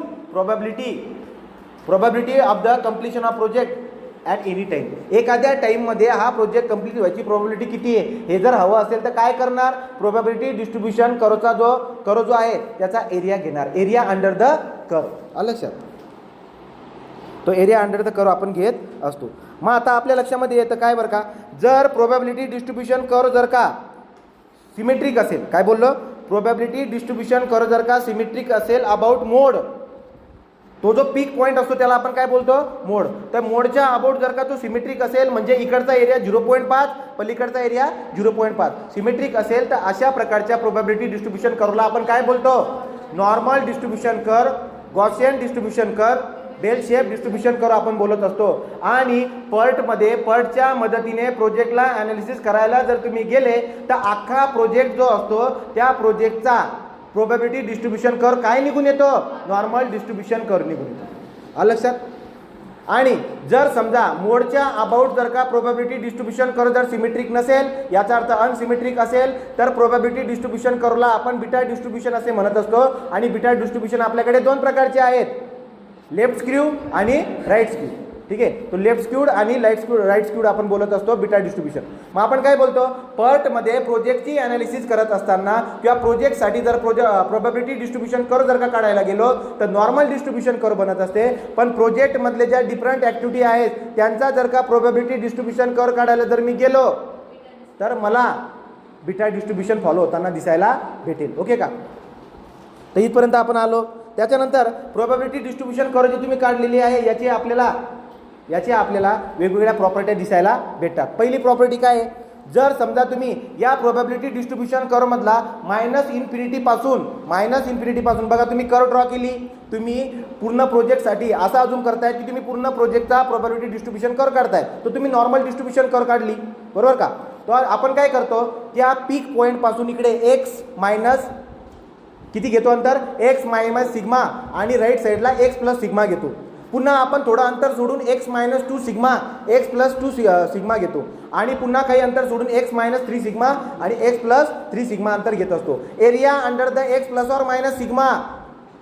probability of the completion of project at any time. एखाद्या टाईममध्ये हा प्रोजेक्ट कंप्लीट व्हायची प्रोबॅबिलिटी किती आहे हे जर हवं असेल तर काय करणार? प्रोबॅबिलिटी डिस्ट्रीब्युशन करचा जो आहे त्याचा एरिया घेणार. एरिया अंडर द कर. आलं लक्षात? तो एरिया अंडर द कर आपण घेत असतो. मग आता आपल्या लक्षामध्ये येतं काय बरं का, जर प्रोबॅबिलिटी डिस्ट्रीब्युशन कर जर का सिमेट्रिक असेल, काय बोललो? प्रोबॅबिलिटी डिस्ट्रीब्युशन कर जर का सिमेट्रिक असेल अबाउट मोड, तो जो पीक पॉईंट असतो त्याला आपण काय बोलतो? मोड. तर मोडच्या अबाउट जर का तो सिमेट्रिक असेल म्हणजे इकडचा एरिया 0.5 पलीकडचा एरिया 0.5 सिमेट्रिक असेल तर अशा प्रकारच्या प्रोबॅबिलिटी डिस्ट्रीब्युशन करला आपण काय बोलतो? नॉर्मल डिस्ट्रीब्युशन कर, गॉसियन डिस्ट्रीब्युशन कर, बेल शेप डिस्ट्रीब्युशन कर आपण बोलत असतो. आणि पर्टच्या मदतीने प्रोजेक्टला ॲनालिसिस करायला जर तुम्ही गेले तर अख्खा प्रोजेक्ट जो असतो त्या प्रोजेक्टचा प्रोबॅबिलिटी डिस्ट्रीब्युशन कर काय निघून येतो? नॉर्मल डिस्ट्रीब्युशन कर निघून येतो. आलं लक्षात? आणि जर समजा मोडच्या अबाउट जर का प्रोबॅबिलिटी डिस्ट्रीब्युशन कर जर सिमेट्रिक नसेल, याचा अर्थ अनसिमेट्रिक असेल, तर प्रोबॅबिलिटी डिस्ट्रीब्युशन करला आपण बीटा डिस्ट्रीब्युशन असे म्हणत असतो. आणि बीटा डिस्ट्रीब्युशन आपल्याकडे 2 प्रकारचे आहेत, लेफ्ट स्क्यू आणि राईट स्क्यू, ठीक आहे. तो लेफ्ट स्क्यूड आणि राईट स्क्यूड आपण बोलत असतो बीटा डिस्ट्रीब्युशन. मग आपण काय बोलतो? पर्टमध्ये प्रोजेक्टची ॲनालिसिस करत असताना किंवा प्रोजेक्टसाठी जर प्रोबॅबिलिटी डिस्ट्रीब्युशन कर जर का काढायला गेलो तर नॉर्मल डिस्ट्रीब्युशन कर बनत असते. पण प्रोजेक्टमधले ज्या डिफरंट ॲक्टिव्हिटी आहेत त्यांचा जर का प्रोबॅबिलिटी डिस्ट्रीब्युशन कर काढायला जर मी गेलो तर मला बीटा डिस्ट्रीब्युशन फॉलो होताना दिसायला भेटेल. ओके का? तर इथपर्यंत आपण आलो. त्याच्यानंतर प्रोबॅबिलिटी डिस्ट्रीब्युशन कर जी तुम्ही काढलेली आहे याची आपल्याला वेगवेगळ्या प्रॉपर्ट्या दिसायला भेटतात. पहिली प्रॉपर्टी काय आहे? जर समजा तुम्ही या प्रोबॅबिलिटी डिस्ट्रीब्युशन करमधला -∞ पासून बघा तुम्ही कर्व ड्रॉ केली, तुम्ही पूर्ण प्रोजेक्टसाठी असं अजून करताय की तुम्ही पूर्ण प्रोजेक्टचा प्रोबॅबिलिटी डिस्ट्रीब्युशन कर्व काढताय, तर तुम्ही नॉर्मल डिस्ट्रीब्युशन कर्व काढली, बरोबर का? तर आपण काय करतो, त्या पीक पॉईंटपासून इकडे एक्स मायनस किती घेतो अंतर, एक्स मायनस सिग्मा, आणि राईट साईडला एक्स प्लस सिग्मा घेतो. पुन्हा आपण थोडं अंतर सोडून x minus 2 sigma, x plus 2 sigma घेतो, आणि पुन्हा काही अंतर सोडून एक्स मायनस 3 सिग्मा आणि एक्स प्लस 3 सिग्मा अंतर घेत असतो. Area under the x plus or minus sigma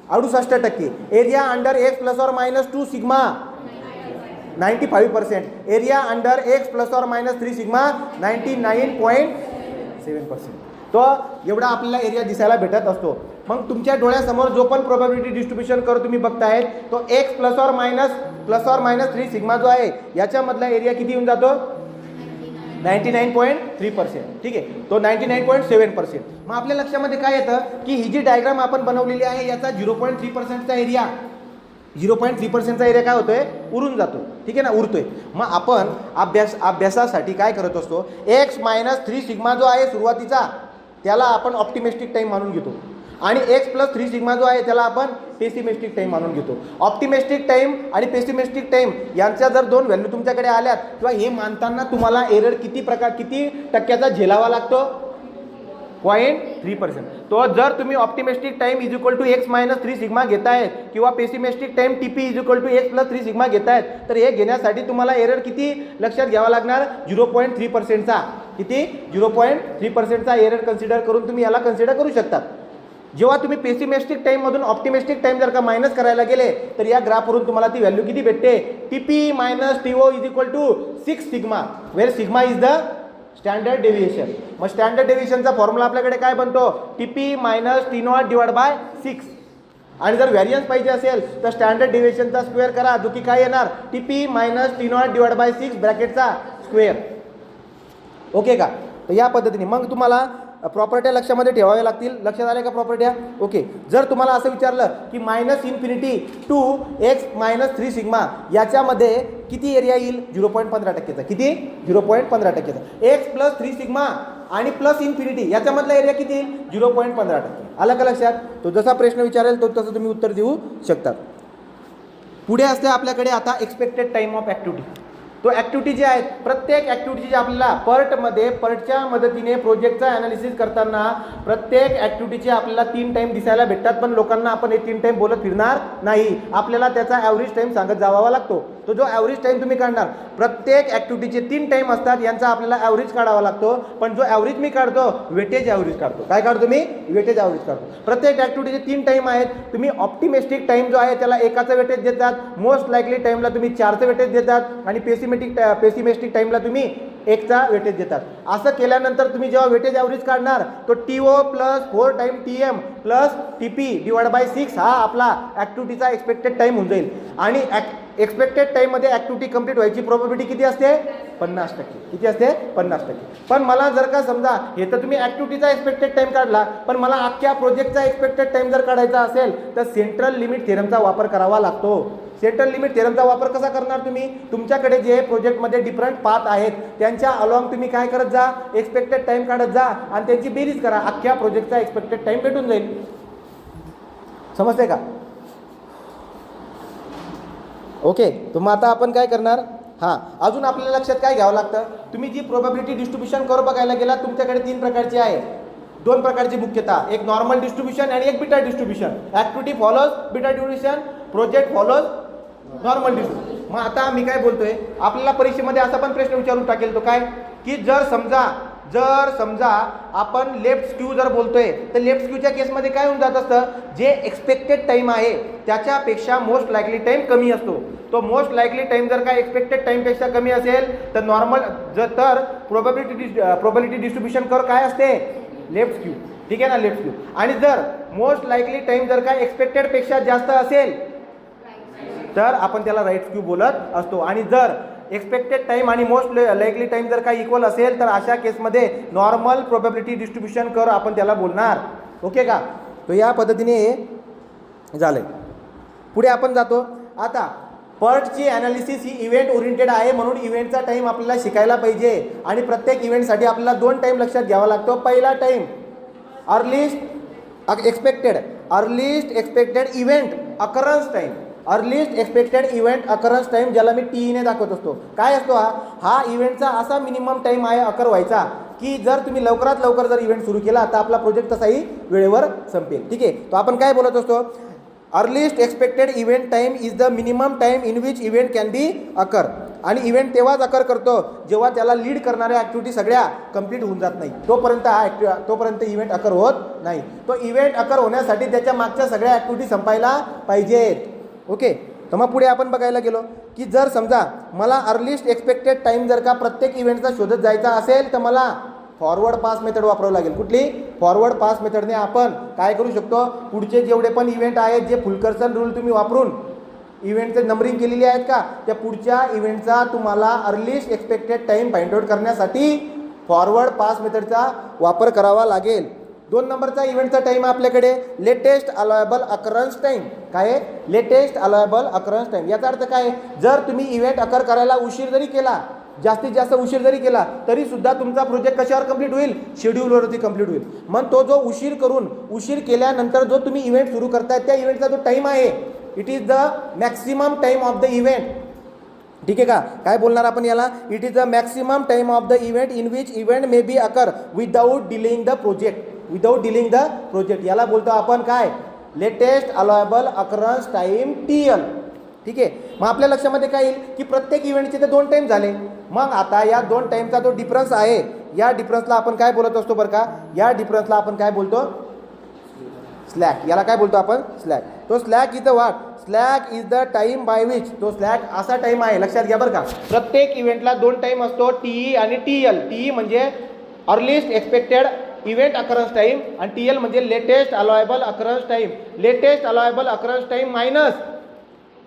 68%, area under x plus or minus 2 sigma 95%, area under x plus or minus 3 sigma 99.7%. तो एवढा आपल्याला एरिया दिसायला भेटत असतो. मग तुमच्या डोळ्यासमोर जो पण प्रोबॅबिलिटी डिस्ट्रीब्युशन कर्व तुम्ही बघताय तो x plus or minus 3 sigma जो आहे याच्यामधला एरिया किती येऊन जातो, 99.3%. ठीक आहे, तो 99.7%. मग आपल्या लक्षामध्ये काय येतं की ही जी डायग्राम आपण बनवलेली आहे याचा 0.3%चा एरिया, 0.3%चा एरिया काय होतोय, उरून जातो. ठीक आहे ना, उरतोय. मग आपण अभ्यासासाठी काय करत असतो, एक्स मायनस 3 सिग्मा जो आहे सुरुवातीचा त्याला आपण ऑप्टिमिस्टिक टाइम मानून घेतो, आणि एक्स प्लस 3 सिग्मा जो आहे त्याला आपण पेसिमिस्टिक टाइम मानून घेतो. ऑप्टिमिस्टिक टाइम आणि पेसिमिस्टिक टाइम यांच्या जर दोन व्हॅल्यू तुमच्याकडे आल्यात किंवा हे मानताना तुम्हाला एरर किती टक्क्याचा झेलावा लागतो, 0.3%. तो जर तुम्ही optimistic time is equal to X minus 3 sigma घेतायत किंवा pessimistic time TP is equal to X plus 3 sigma घेतायत, तर हे घेण्यासाठी तुम्हाला एरर किती लक्षात घ्यावा लागणार, 0.3%चा. किती, 0.3%चा एरर कन्सिडर करून तुम्ही याला कन्सिडर करू शकता. जेव्हा तुम्ही पेसिमिस्टिक टाइममधून ऑप्टिमिस्टिक टाइम जर का मायनस करायला गेले तर या ग्राफवरून तुम्हाला ती व्हॅल्यू किती भेटते, TP minus TO is equal to 6 sigma, where sigma is the standard deviation. मग स्टँडर्ड डेव्हिएशनचा फॉर्म्युला आपल्याकडे काय बनतो, TP minus T not divide by 6. आणि जर व्हॅरियन्स पाहिजे असेल तर स्टँडर्ड डेव्हिएशनचा स्क्वेअर करा, जो की काय येणार, TP minus T not divide by 6 ब्रॅकेटचा स्क्वेअर. ओके का? तर या पद्धतीने मग तुम्हाला प्रॉपर्ट्या लक्षामध्ये ठेवाव्या लागतील. लक्षात आल्या का प्रॉपर्ट्या? ओके. जर तुम्हाला असं विचारलं की minus infinity to X minus 3 sigma याच्यामध्ये किती एरिया येईल, 0.15%चा. किती, 0.15%चा. एक्स प्लस 3 सिग्मा आणि प्लस इन्फिनिटी याच्यामधला एरिया किती येईल, 0.15%. आलं का लक्षात? तो जसा प्रश्न विचारेल तो तसं तुम्ही उत्तर देऊ शकता. पुढे असते आपल्याकडे आता एक्सपेक्टेड टाइम ऑफ ॲक्टिव्हिटी. तो ॲक्टिव्हिटी जे आहेत, प्रत्येक ॲक्टिव्हिटी जी आपल्याला पर्टच्या मदतीने प्रोजेक्टचा ॲनालिसिस करताना प्रत्येक ॲक्टिव्हिटीचे आपल्याला 3 टाईम दिसायला भेटतात, पण लोकांना आपण हे 3 टाईम बोलत फिरणार नाही. आपल्याला त्याचा ॲव्हरेज टाईम सांगत जावा लागतो. तो जो ॲव्हरेज टाईम तुम्ही काढणार, प्रत्येक ॲक्टिव्हिटीचे 3 टाईम असतात, यांचा आपल्याला ॲव्हरेज काढावा लागतो. पण जो ॲव्हरेज मी काढतो, वेटेज ॲव्हरेज काढतो. काय काढतो मी, वेटेज ॲव्हरेज काढतो. प्रत्येक ॲक्टिव्हिटीचे 3 टाईम आहेत. तुम्ही ऑप्टिमिस्टिक टाईम जो आहे त्याला 1चं वेटेज देतात, मोस्ट लाईकली टाईमला तुम्ही 4चं वेटेज देतात, आणि पेसिमिस्टिक टाइमला तुम्ही 1चा वेटेज देतात. असं केल्यानंतर तुम्ही जेव्हा वेटेज ॲव्हरेज काढणार तो TO plus 4 time TM plus TP divide by 6 हा आपला ॲक्टिव्हिटीचा एक्सपेक्टेड टाइम होऊन जाईल. आणि एक्सपेक्टेड टाइममध्ये ॲक्टिव्हिटी कंप्लीट व्हायची प्रोबॅबिलिटी किती असते, 50%. किती असते, 50%. पण मला जर का समजा हे तर तुम्ही ॲक्टिव्हिटीचा एक्सपेक्टेड टाइम काढला, पण मला अख्ख्या प्रोजेक्टचा एक्सपेक्टेड टाइम जर काढायचा असेल तर सेंट्रल लिमिट थेरमचा वापर करावा लागतो. सेंट्रल लिमिट थेरमचा वापर कसा करणार तुम्ही, तुमच्याकडे जे प्रोजेक्टमध्ये डिफरंट पाथ आहेत त्यांच्या अलॉंग तुम्ही काय करत जा, एक्सपेक्टेड टाइम काढत जा आणि त्यांची बेरीज करा. अख्ख्या प्रोजेक्टचा एक्सपेक्टेड टाइम भेटून जाईल. समजते का? ओके. तर मग आता आपण काय करणार, हां, अजून आपल्या लक्षात काय घ्यावं लागतं, तुम्ही जी प्रोबॅबिलिटी डिस्ट्रीब्युशन कर्व बघायला गेला तुमच्याकडे 3 प्रकारचे आहे, 2 प्रकारची मुख्यतः, एक नॉर्मल डिस्ट्रीब्युशन आणि एक beta distribution. Activity follows beta distribution, project follows normal distribution. मग आता मी काय बोलतोय, आपल्याला परीक्षेमध्ये असा पण प्रश्न विचारून टाकेल तो काय, की जर समजा आपण लेफ्ट स्क्यू जर बोलतोय तर लेफ्ट स्क्यूच्या केसमध्ये काय होऊन जात असतं, जे एक्सपेक्टेड टाइम आहे त्याच्यापेक्षा मोस्ट लाईकली टाइम कमी असतो. तो मोस्ट लाईकली टाइम जर का एक्सपेक्टेड टाइमपेक्षा कमी असेल तर नॉर्मल तर प्रोबॅबिलिटी डिस्ट्रीब्युशन कर्व काय असते, लेफ्ट स्क्यू. ठीक आहे ना, लेफ्ट स्क्यू. आणि जर मोस्ट लाईकली टाइम जर का एक्सपेक्टेड पेक्षा जास्त असेल तर आपण त्याला राईट स्क्यू बोलत असतो. आणि जर एक्सपेक्टेड टाइम आणि मोस्ट लाईकली टाइम जर का इक्वल असेल तर अशा केसमध्ये नॉर्मल प्रोबॅबिलिटी डिस्ट्रीब्युशन कर्व आपण त्याला बोलणार. ओके का? तर या पद्धतीने झालंय. पुढे आपण जातो. आता पर्टची ॲनालिसिस ही इव्हेंट ओरिएंटेड आहे, म्हणून इव्हेंटचा टाइम आपल्याला शिकायला पाहिजे. आणि प्रत्येक इव्हेंटसाठी आपल्याला 2 टाइम लक्षात घ्यावा लागतो. पहिला time earliest expected, earliest expected event occurrence time. Earliest expected event occurrence time ज्याला मी टीईने दाखवत असतो. काय असतो हा इव्हेंटचा असा मिनिमम टाईम आहे अकर व्हायचा की जर तुम्ही लवकरात लवकर जर इव्हेंट सुरू केला तर आपला प्रोजेक्ट तसाही वेळेवर संपेल. ठीक आहे. तो आपण काय बोलत असतो, earliest expected event time is the minimum time in which event can be occur. आणि इव्हेंट तेव्हाच अकर करतो जेव्हा त्याला लीड करणाऱ्या ॲक्टिव्हिटी सगळ्या कंप्लीट होऊन जात नाही, तोपर्यंत इव्हेंट अकर होत नाही. तो इव्हेंट अकर होण्यासाठी त्याच्या मागच्या सगळ्या ॲक्टिव्हिटी संपायला पाहिजेत. ओके. तर मग पुढे आपण बघायला गेलो की जर समजा मला अर्लीस्ट एक्सपेक्टेड टाईम जर का प्रत्येक इव्हेंटचा शोधत जायचा असेल तर मला फॉरवर्ड पास मेथड वापरावं लागेल. कुठली? फॉरवर्ड पास मेथडने आपण काय करू शकतो, पुढचे जेवढे पण इव्हेंट आहेत जे फुलकर्सन रूल तुम्ही वापरून इव्हेंटचे नंबरिंग केलेली आहेत का, त्या पुढच्या इव्हेंटचा तुम्हाला earliest expected time find out करण्यासाठी फॉरवर्ड पास मेथडचा वापर करावा लागेल. 2 नंबरचा इव्हेंटचा टाईम आपल्याकडे लेटेस्ट अलायबल अकरन्स टाईम. काय आहे? Latest allowable occurrence time. याचा अर्थ काय? जर तुम्ही इव्हेंट अकर करायला उशीर जरी केला, जास्तीत जास्त उशीर जरी केला तरी सुद्धा तुमचा प्रोजेक्ट कशावर कंप्लीट होईल? शेड्यूलवरती कंप्लीट होईल. मग तो जो उशीर केल्यानंतर जो तुम्ही इव्हेंट सुरू करताय त्या इव्हेंटचा जो टाईम आहे it is the maximum time of the event. ठीक आहे का? काय बोलणार आपण याला? It is the maximum time of the event in which event may be occur without delaying the project. Without delaying the project याला बोलतो आपण काय? Latest allowable occurrence time TL. ठीक आहे. मग आपल्या लक्षामध्ये काय येईल की प्रत्येक इव्हेंटचे ते 2 टाईम झाले. मग आता या 2 टाईमचा जो डिफरन्स आहे या डिफरन्सला आपण काय बोलत असतो बरं का? या डिफरन्सला आपण काय बोलतो? स्लॅक. याला काय बोलतो आपण? स्लॅक. तो slack is the what? Slack is the time by which. तो स्लॅक असा टाईम आहे, लक्षात घ्या बरं का, प्रत्येक इव्हेंटला 2 टाईम असतो, TE आणि TL. TE म्हणजे earliest expected event occurrence time आणि TL म्हणजे latest allowable occurrence time. Latest allowable occurrence time minus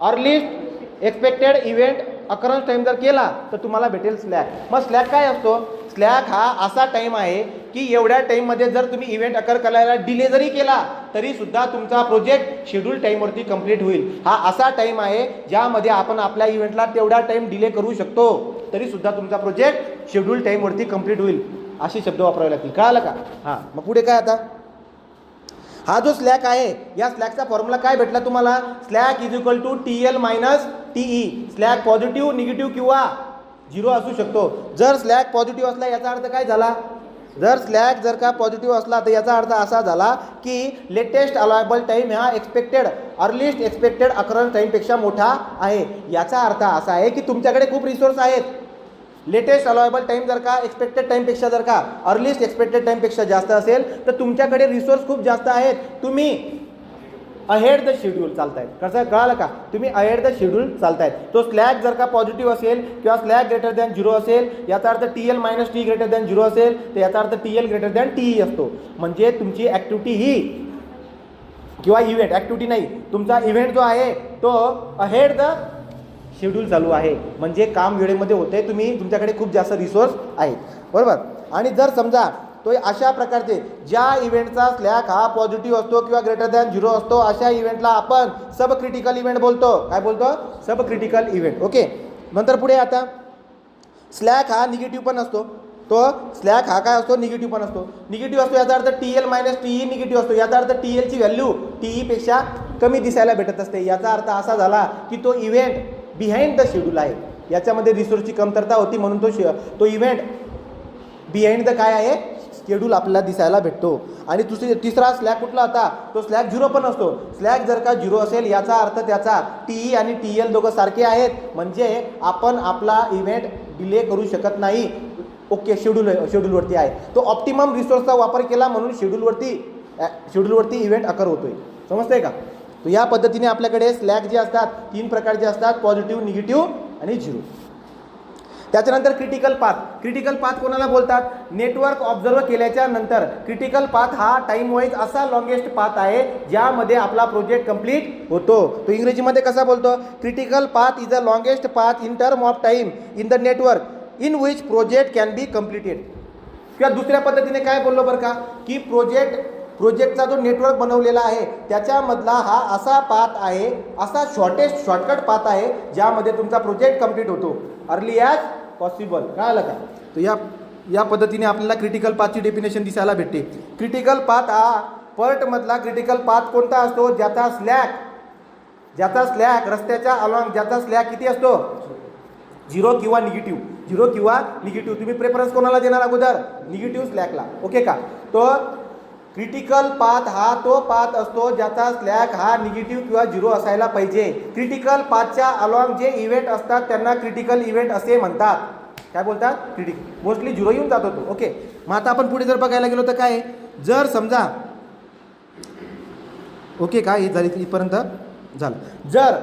earliest expected event occurrence time जर केला तर तुम्हाला भेटेल स्लॅक. मग स्लॅक काय असतो? स्लॅक हा असा टाईम आहे की एवढ्या टाईममध्ये जर तुम्ही इव्हेंट अकर करायला डिले जरी केला तरी सुद्धा तुमचा प्रोजेक्ट शेड्यूल टाईमवरती कंप्लीट होईल. हा असा टाईम आहे ज्यामध्ये आपण आपल्या इव्हेंटला तेवढा टाईम डिले करू शकतो तरी सुद्धा तुमचा प्रोजेक्ट शेड्यूल टाईमवरती कंप्लीट होईल. असे शब्द वापरावे लागतील. कळालं का? हां. मग पुढे काय आता? हा जो स्लॅक आहे या स्लॅकचा फॉर्म्युला काय भेटला तुम्हाला? Slack is equal to TL minus TE. Slack positive, negative किंवा 0 असू शकतो. जर स्लॅक पॉझिटिव्ह असला याचा अर्थ काय झाला? जर स्लॅक जर का पॉझिटिव्ह असला तर याचा अर्थ असा झाला की लेटेस्ट अलायबल टाईम हा अर्लीस्ट एक्सपेक्टेड अकरन्स टाईमपेक्षा मोठा आहे. याचा अर्थ असा आहे की तुमच्याकडे खूप रिसोर्स आहेत. लेटेस्ट अलायबल टाईम जर का एक्सपेक्टेड टाईमपेक्षा जर का अर्लीस्ट एक्सपेक्टेड टाईमपेक्षा जास्त असेल तर तुमच्याकडे रिसोर्स खूप जास्त आहेत. तुम्ही अहेड द शेड्यूल चालतायत. कसं? कळालं का? तुम्ही अहेड द शेड्यूल चालतायत. तो स्लॅक जर का पॉझिटिव्ह असेल किंवा स्लॅक ग्रेटर दॅन 0 असेल याचा अर्थ TL minus T greater than 0 असेल तर याचा अर्थ TL ग्रेटर दॅन TE असतो. म्हणजे तुमची ॲक्टिव्हिटी ही किंवा इव्हेंट ॲक्टिव्हिटी नाही, तुमचा इव्हेंट जो आहे तो अहेड द शेड्यूल चालू आहे. म्हणजे काम वेळेमध्ये होते, तुमच्याकडे खूप जास्त रिसोर्स आहेत. बरोबर. आणि जर समजा तो अशा प्रकारचे ज्या इव्हेंटचा स्लॅक हा पॉझिटिव्ह असतो किंवा ग्रेटर दॅन 0 असतो अशा इव्हेंटला आपण सब क्रिटिकल इव्हेंट बोलतो. काय बोलतो? सब क्रिटिकल इव्हेंट. ओके. नंतर पुढे आता स्लॅक हा निगेटिव्ह पण असतो. तो स्लॅक हा काय असतो? निगेटिव्ह पण असतो. निगेटिव्ह असतो याचा अर्थ TL मायनस TE निगेटिव्ह असतो. याचा अर्थ TLची व्हॅल्यू TE पेक्षा कमी दिसायला भेटत असते. याचा अर्थ असा झाला की तो इव्हेंट बिहाइंड द शेड्यूल आहे. याच्यामध्ये रिसोर्सची कमतरता होती म्हणून तो इव्हेंट बिहाइंड द काय आहे? शेड्यूल आपल्याला दिसायला भेटतो. आणि तिसरा स्लॅक कुठला होता? तो स्लॅक 0 पण असतो. स्लॅक जर का 0 असेल याचा अर्थ त्याचा TE आणि TL दोघं सारखे आहेत म्हणजे आपण आपला इव्हेंट डिले करू शकत नाही. ओके. शेड्यूलवरती आहे. तो ऑप्टिमम रिसोर्सचा वापर केला म्हणून शेड्यूलवरती इव्हेंट अकर होतोय. समजतंय का? तर या पद्धतीने आपल्याकडे स्लॅक जे असतात 3 प्रकारचे असतात, पॉझिटिव्ह, निगेटिव्ह आणि 0. त्याच्यानंतर क्रिटिकल पाथ. क्रिटिकल पाथ कोणाला बोलतात? नेटवर्क ऑब्झर्व केल्याच्या नंतर क्रिटिकल पाथ हा टाइम वाईज असा लॉंगेस्ट पाथ आहे ज्यामध्ये आपला प्रोजेक्ट कंप्लीट होतो. तो इंग्रजीमध्ये कसा बोलतो? Critical path is the longest path in term of time in the network in which project can be completed. किंवा दुसऱ्या पद्धतीने काय बोललो बरं का की प्रोजेक्टचा जो नेटवर्क बनवलेला आहे त्याच्यामधला हा असा पाथ आहे, असा शॉर्टकट पाथ आहे ज्यामध्ये तुमचा प्रोजेक्ट कंप्लीट होतो अर्ली ॲज पॉसिबल. कळालं का? तर या पद्धतीने आपल्याला क्रिटिकल पाथची डेफिनेशन दिसायला भेटते. क्रिटिकल पाथ हा पर्टमधला क्रिटिकल पाथ कोणता असतो? ज्याचा स्लॅक रस्त्याच्या अलॉंग ज्याचा स्लॅक किती असतो? 0 किंवा निगेटिव्ह. 0 किंवा निगेटिव्ह. तुम्ही प्रेफरन्स कोणाला देणार अगोदर? निगेटिव्ह स्लॅकला. ओके का? तो क्रिटिकल पाथ हा तो पाथ असतो ज्याचा स्लॅक हा निगेटिव्ह किंवा 0 असायला पाहिजे. क्रिटिकल पाथच्या अलॉंग जे इव्हेंट असतात त्यांना क्रिटिकल इव्हेंट असे म्हणतात. काय बोलतात? क्रिटिकल. मोस्टली 0 येऊन जातो तो. ओके. मग आता आपण पुढे जर बघायला गेलो तर काय, जर समजा ओके का, हे झाली इथपर्यंत झालं. जर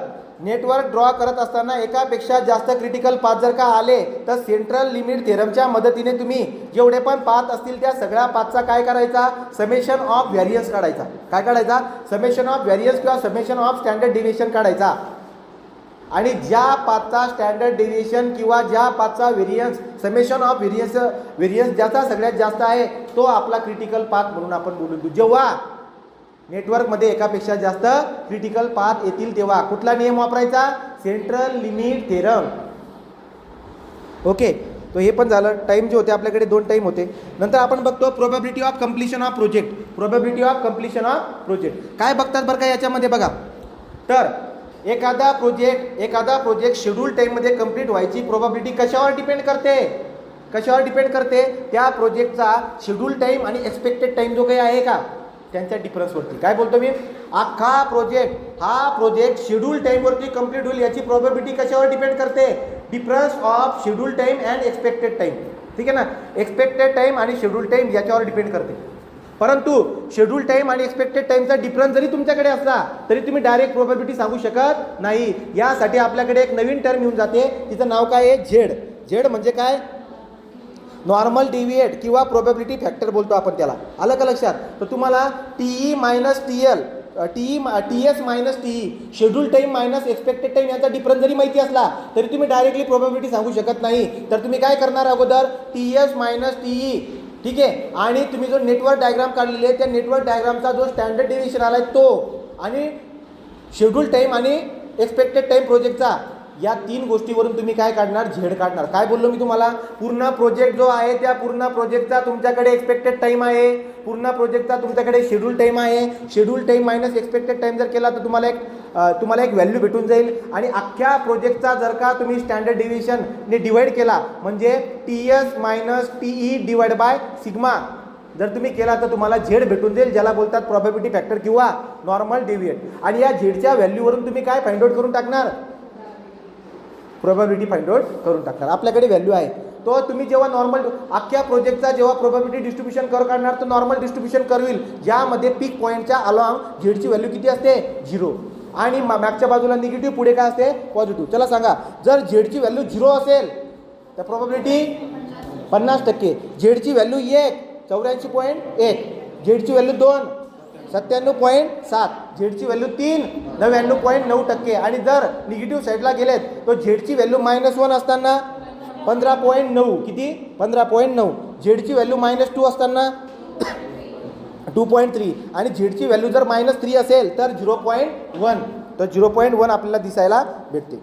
नेटवर्क ड्रॉ करत असताना एकापेक्षा जास्त क्रिटिकल पाथ जर का आले तर सेंट्रल लिमिट थेरमच्या मदतीने तुम्ही जेवढे पण पाथ असतील त्या सगळ्या पाथचा काय करायचा? समेशन ऑफ व्हॅरियन्स काढायचा. काय काढायचा? समेशन ऑफ व्हॅरियन्स किंवा समेशन ऑफ स्टँडर्ड डेव्हिएशन काढायचा. आणि ज्या पाथचा स्टँडर्ड डेव्हिएशन किंवा ज्या पाथचा व्हेरियन्स समेशन ऑफ व्हेरियन्स ज्याचा सगळ्यात जास्त आहे तो आपला क्रिटिकल पाथ म्हणून आपण बोलू. जेव्हा नेटवर्कमध्ये एकापेक्षा जास्त क्रिटिकल पाथ येतील तेव्हा कुठला नियम वापरायचा? Central limit theorem. ओके. तो हे पण झालं. टाइम जे होते आपल्याकडे 2 टाइम होते. नंतर आपण बघतो probability of completion of project. Probability of completion of project काय बघतात बरं का याच्यामध्ये बघा. तर एखादा प्रोजेक्ट शेड्यूल टाईममध्ये कंप्लीट व्हायची प्रोबॅबिलिटी कशावर डिपेंड करते? त्या प्रोजेक्टचा शेड्यूल टाईम आणि एक्सपेक्टेड टाईम जो काही आहे का त्यांच्या डिफरन्सवरती. काय बोलतो मी? अख्खा प्रोजेक्ट शेड्यूल टाईमवरती कंप्लीट होईल याची प्रोबॅबिलिटी कशावर डिपेंड करते? Difference of schedule time and expected time. ठीक आहे ना? एक्सपेक्टेड टाईम आणि शेड्यूल टाईम याच्यावर डिपेंड करते. परंतु शेड्यूल टाईम आणि एक्सपेक्टेड टाईमचा डिफरन्स जरी तुमच्याकडे असला तरी तुम्ही डायरेक्ट प्रोबॅबिलिटी सांगू शकत नाही. यासाठी आपल्याकडे एक नवीन टर्म येऊन जाते. तिचं नाव काय आहे? झेड म्हणजे काय? नॉर्मल डेव्हिएट किंवा प्रोबॅबिलिटी फॅक्टर बोलतो आपण त्याला. आलं का लक्षात? तर तुम्हाला TE minus TL TS minus TE schedule time minus expected time याचा डिफरन्स जरी माहिती असला तरी तुम्ही डायरेक्टली प्रोबॅबिलिटी सांगू शकत नाही. तर तुम्ही काय करणार अगोदर? TS minus TE. ठीक आहे. आणि तुम्ही जो नेटवर्क डायग्राम काढलेले आहे त्या नेटवर्क डायग्रामचा जो स्टँडर्ड डेव्हिएशन आलाय तो आणि शेड्यूल टाईम आणि एक्सपेक्टेड टाईम प्रोजेक्टचा या 3 गोष्टीवरून तुम्ही काय काढणार? झेड काढणार. काय बोललो मी तुम्हाला? पूर्ण प्रोजेक्ट जो आहे त्या पूर्ण प्रोजेक्टचा तुमच्याकडे एक्सपेक्टेड टाईम आहे, पूर्ण प्रोजेक्टचा तुमच्याकडे शेड्यूल टाईम आहे. Schedule time minus expected time जर केला तर तुम्हाला एक व्हॅल्यू भेटून जाईल. आणि अख्ख्या प्रोजेक्टचा जर का तुम्ही स्टँडर्ड डेव्हिएशनने डिवाइड केला म्हणजे TS minus TE divide by sigma जर तुम्ही केला तर तुम्हाला झेड भेटून जाईल, ज्याला बोलतात प्रोबॅबिलिटी फॅक्टर किंवा नॉर्मल डेव्हिएट. आणि या झेडच्या व्हॅल्यूवरून तुम्ही काय फाइंड आउट करून टाकणार? प्रोबॅबिलिटी फाइंड आउट करून टाकणार. आपल्याकडे व्हॅल्यू आहे तो तुम्ही जेव्हा नॉर्मल अख्ख्या प्रोजेक्टचा जेव्हा प्रोबॅबिलिटी डिस्ट्रीब्युशन कर्व काढणार तर नॉर्मल डिस्ट्रीब्युशन कर्व येईल ज्यामध्ये पीक पॉईंटच्या अलॉंग झेडची व्हॅल्यू किती असते? 0 आणि मागच्या बाजूला निगेटिव्ह, पुढे काय असते? पॉझिटिव्ह. चला सांगा, जर झेडची व्हॅल्यू 0 असेल तर प्रोबॅबिलिटी 50%. झेडची व्हॅल्यू 1 84.1, झेडची व्हॅल्यू 2 97.7, झेडची व्हॅल्यू 3 99.9%. आणि जर निगेटिव्ह साईडला गेलेत तर झेडची व्हॅल्यू -1 असताना 15.9 किती? 15.9. झेडची व्हॅल्यू -2 असताना 2.3 आणि झेडची व्हॅल्यू जर -3 असेल तर 0.1. तर 0.1 आपल्याला दिसायला भेटते.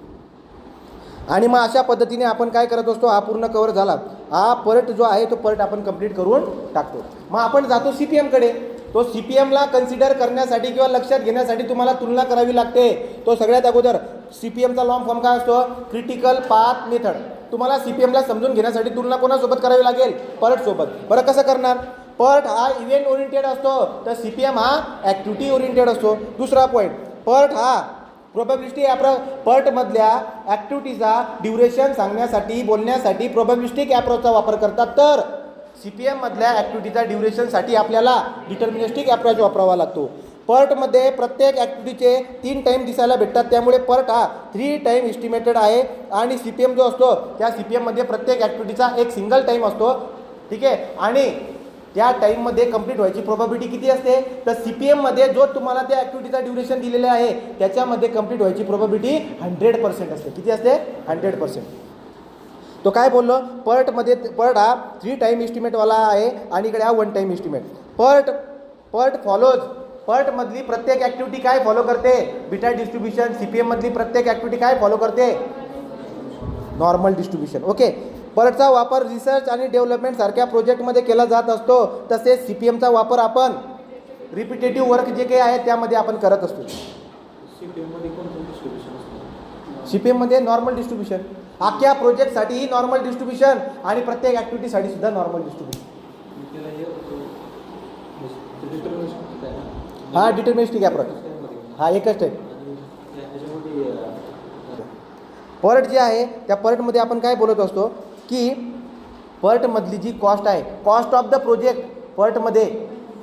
आणि मग अशा पद्धतीने आपण काय करत असतो? हा पूर्ण कव्हर झाला. हा पर्ट जो आहे तो पर्ट आपण कंप्लीट करून टाकतो. मग आपण जातो CPM कडे. तो CPMला कन्सिडर करण्यासाठी किंवा लक्षात घेण्यासाठी तुम्हाला तुलना करावी लागते. तो सगळ्यात अगोदर CPMचा लॉंग फॉर्म काय असतो? Critical path method. तुम्हाला CPMला समजून घेण्यासाठी तुलना कोणासोबत करावी लागेल? पर्ट सोबत. बरं कसं करणार? पर्ट हा इव्हेंट ओरिएंटेड असतो तर CPM हा ॲक्टिव्हिटी ओरिएंटेड असतो. दुसरा पॉईंट, पर्ट हा प्रोबॅबिलिटी पर्टमधल्या ॲक्टिव्हिटीचा ड्युरेशन सांगण्यासाठी बोलण्यासाठी प्रोबॅबिलिस्टिक ॲप्रोचचा वापर करतात. तर CPM मधल्या ॲक्टिव्हिटीचा ड्युरेशनसाठी आपल्याला डिटर्मिनिस्टिक ॲप्रोच वापरावा लागतो. पर्टमध्ये प्रत्येक ॲक्टिव्हिटीचे 3 टाईम दिसायला भेटतात त्यामुळे पर्ट हा 3 टाईम एस्टिमेटेड आहे. आणि CPM जो असतो त्या CPMमध्ये प्रत्येक ॲक्टिव्हिटीचा एक सिंगल टाईम असतो. ठीक आहे. आणि त्या टाईममध्ये कंप्लीट व्हायची प्रोबॅबिलिटी किती असते? तर CPMमध्ये जो तुम्हाला त्या ॲक्टिव्हिटीचा ड्युरेशन दिलेला आहे त्याच्यामध्ये कंप्लीट व्हायची प्रोबॅबिलिटी 100% असते. किती असते? 100%. तो काय बोललो? पर्ट हा 3 टाईम एस्टिमेटवाला आहे आणि इकडे हा 1 टाईम एस्टिमेट. पर्टमधली प्रत्येक ॲक्टिव्हिटी काय फॉलो करते? Beta distribution. CPMमधली प्रत्येक ॲक्टिव्हिटी काय फॉलो करते? Normal distribution. ओके. पर्टचा वापर रिसर्च आणि डेव्हलपमेंट सारख्या प्रोजेक्टमध्ये केला जात असतो. तसेच CPMचा वापर आपण रिपिटेटिव्ह वर्क जे काही आहे त्यामध्ये आपण करत असतो. CPM मध्ये कोणतं डिस्ट्रीब्युशन असतं? CPM मध्ये नॉर्मल डिस्ट्रीब्युशन, अख्ख्या प्रोजेक्टसाठी नॉर्मल डिस्ट्रीब्युशन आणि प्रत्येक ॲक्टिव्हिटीसाठी सुद्धा नॉर्मल डिस्ट्रीब्युशन. त्याला हे डिटर्मिनेशन काय ना? हा डिटर्मिनिस्टिक अप्रोच, हा एकच टाईप. ह्याच्यामध्ये पर्ट जे आहे त्या पर्टमध्ये आपण काय बोलत असतो की पर्टमधली जी कॉस्ट आहे, कॉस्ट ऑफ द प्रोजेक्ट पर्टमध्ये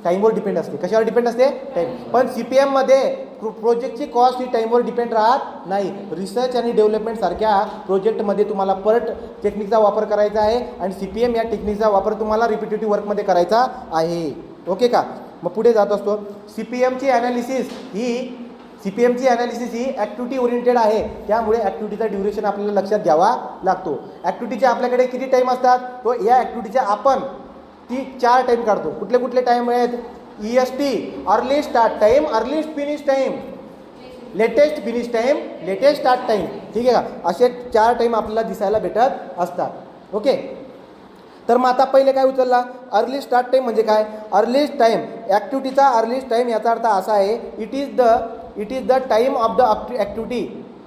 टाईमवर डिपेंड असते. कशावर डिपेंड असते? टाईम. पण CPMमध्ये प्रोजेक्टची कॉस्ट ही टाईमवर डिपेंड राहत नाही. रिसर्च आणि डेव्हलपमेंट सारख्या प्रोजेक्टमध्ये तुम्हाला पर्ट टेक्निकचा वापर करायचा आहे आणि CPM या टेक्निकचा वापर तुम्हाला रिपिटेटिव्ह वर्कमध्ये करायचा आहे. ओके का? मग पुढे जात असतो. CPMची ॲनालिसिस ही ॲक्टिव्हिटी ओरिएंटेड आहे. त्यामुळे ॲक्टिव्हिटीचा ड्युरेशन आपल्याला लक्षात घ्यावा लागतो. ॲक्टिव्हिटीचे आपल्याकडे किती टाईम असतात? तो या ॲक्टिव्हिटीच्या आपण 4 टाईम काढतो. कुठले कुठले टाईम आहेत? EST, early start time, early finish time, latest finish time, latest start time. ठीक आहे का? असे 4 टाईम आपल्याला दिसायला भेटत असतात. ओके. तर मग आता पहिले काय उचलला? अर्ली स्टार्ट टाईम म्हणजे काय? अर्ली टाईम, ॲक्टिव्हिटीचा अर्ली टाईम याचा अर्थ असा आहे it is the time of the activity.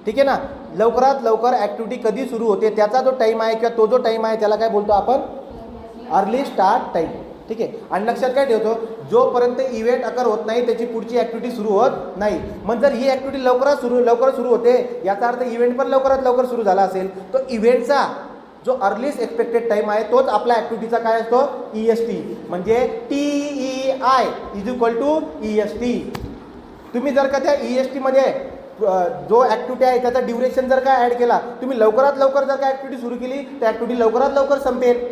ठीक आहे ना? लवकरात लवकर ॲक्टिव्हिटी कधी सुरू होते त्याचा जो टाईम आहे किंवा तो जो टाईम आहे त्याला काय बोलतो आपण? Early start time. ठीक आहे. आणि लक्षात काय ठेवतो? जोपर्यंत इव्हेंट अकर होत नाही त्याची पुढची ॲक्टिव्हिटी सुरू होत नाही. मग जर ही ॲक्टिव्हिटी लवकर सुरू होते याचा अर्थ इव्हेंट पण लवकरात लवकर सुरू झाला असेल, तो इव्हेंटचा जो अर्लीस्ट एक्सपेक्टेड टाईम आहे तोच आपल्या ॲक्टिव्हिटीचा काय असतो? EST. म्हणजे TEI is equal to EST. तुम्ही जर का त्या ESTमध्ये जो ॲक्टिव्हिटी आहे त्याचा ड्युरेशन जर का ॲड केला, तुम्ही लवकरात लवकर जर का ॲक्टिव्हिटी सुरू केली तर ॲक्टिव्हिटी लवकरात लवकर संपेल.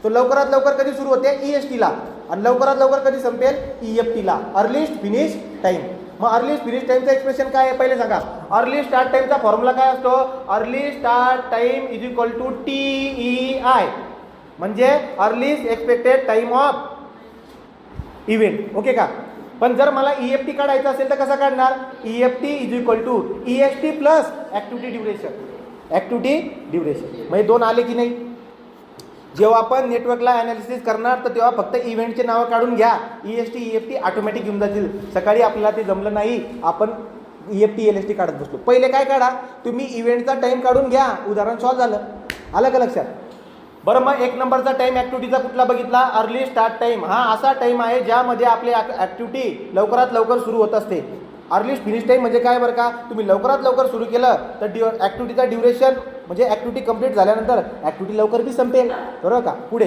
तो लवकरात लवकर कधी सुरू होते? ESTला. आणि लवकरात लवकर कधी संपेल? EFTला, अर्लीस्ट फिनिश टाईम. मग अर्लीस्ट फिनिश टाईमचं एक्सप्रेशन काय आहे पहिले सांगा. अर्ली स्टार्ट टाईमचा फॉर्म्युला काय असतो? Early start time is equal to TEI म्हणजे earliest expected time of event. Okay का? पण जर मला EFT काढायचं असेल तर कसा काढणार? EFT is equal to EST plus activity duration. म्हणजे 2 आले की नाही? जेव्हा आपण नेटवर्कला ॲनालिसिस करणार तर तेव्हा फक्त इव्हेंटचे नावं काढून घ्या. EST EFT ऑटोमॅटिक येऊन जातील. सकाळी आपल्याला ते जमलं नाही, आपण EFT LST काढत बसलो. पहिले काय काढा? तुम्ही इव्हेंटचा टाईम काढून घ्या. उदाहरण सॉल्व झालं. आलं का लक्षात? बरं, मग 1 नंबरचा टाईम ॲक्टिव्हिटीचा कुठला बघितला? Early start time. हा असा टाईम आहे ज्यामध्ये आपली ॲक्टिव्हिटी लवकरात लवकर सुरू होत असते. अर्लीस्ट फिनिश टाईम म्हणजे काय बरं का? तुम्ही लवकरात लवकर सुरू केलं तर ॲक्टिव्हिटीचा ड्युरेशन म्हणजे ॲक्टिव्हिटी कंप्लीट झाल्यानंतर ॲक्टिव्हिटी लवकर बी संपेल. बरोबर का? पुढे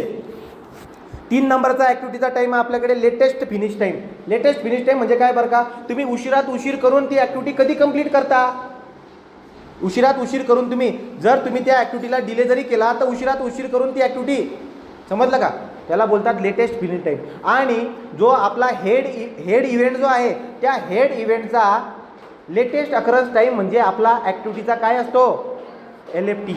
3 नंबरचा ॲक्टिव्हिटीचा टाईम आहे आपल्याकडे latest finish time. Latest finish time म्हणजे काय बरं का? तुम्ही उशीर करून ती ॲक्टिव्हिटी कधी कंप्लीट करता? उशीर करून जर तुम्ही त्या ॲक्टिव्हिटीला डिले जरी केला तर उशीर करून ती ॲक्टिव्हिटी, समजलं का? त्याला बोलतात लेटेस्ट फिनिश टाईम. आणि जो आपला हेड इव्हेंट जो आहे त्या हेड इव्हेंटचा लेटेस्ट अकरन्स टाईम म्हणजे आपला ॲक्टिव्हिटीचा काय असतो? LFT.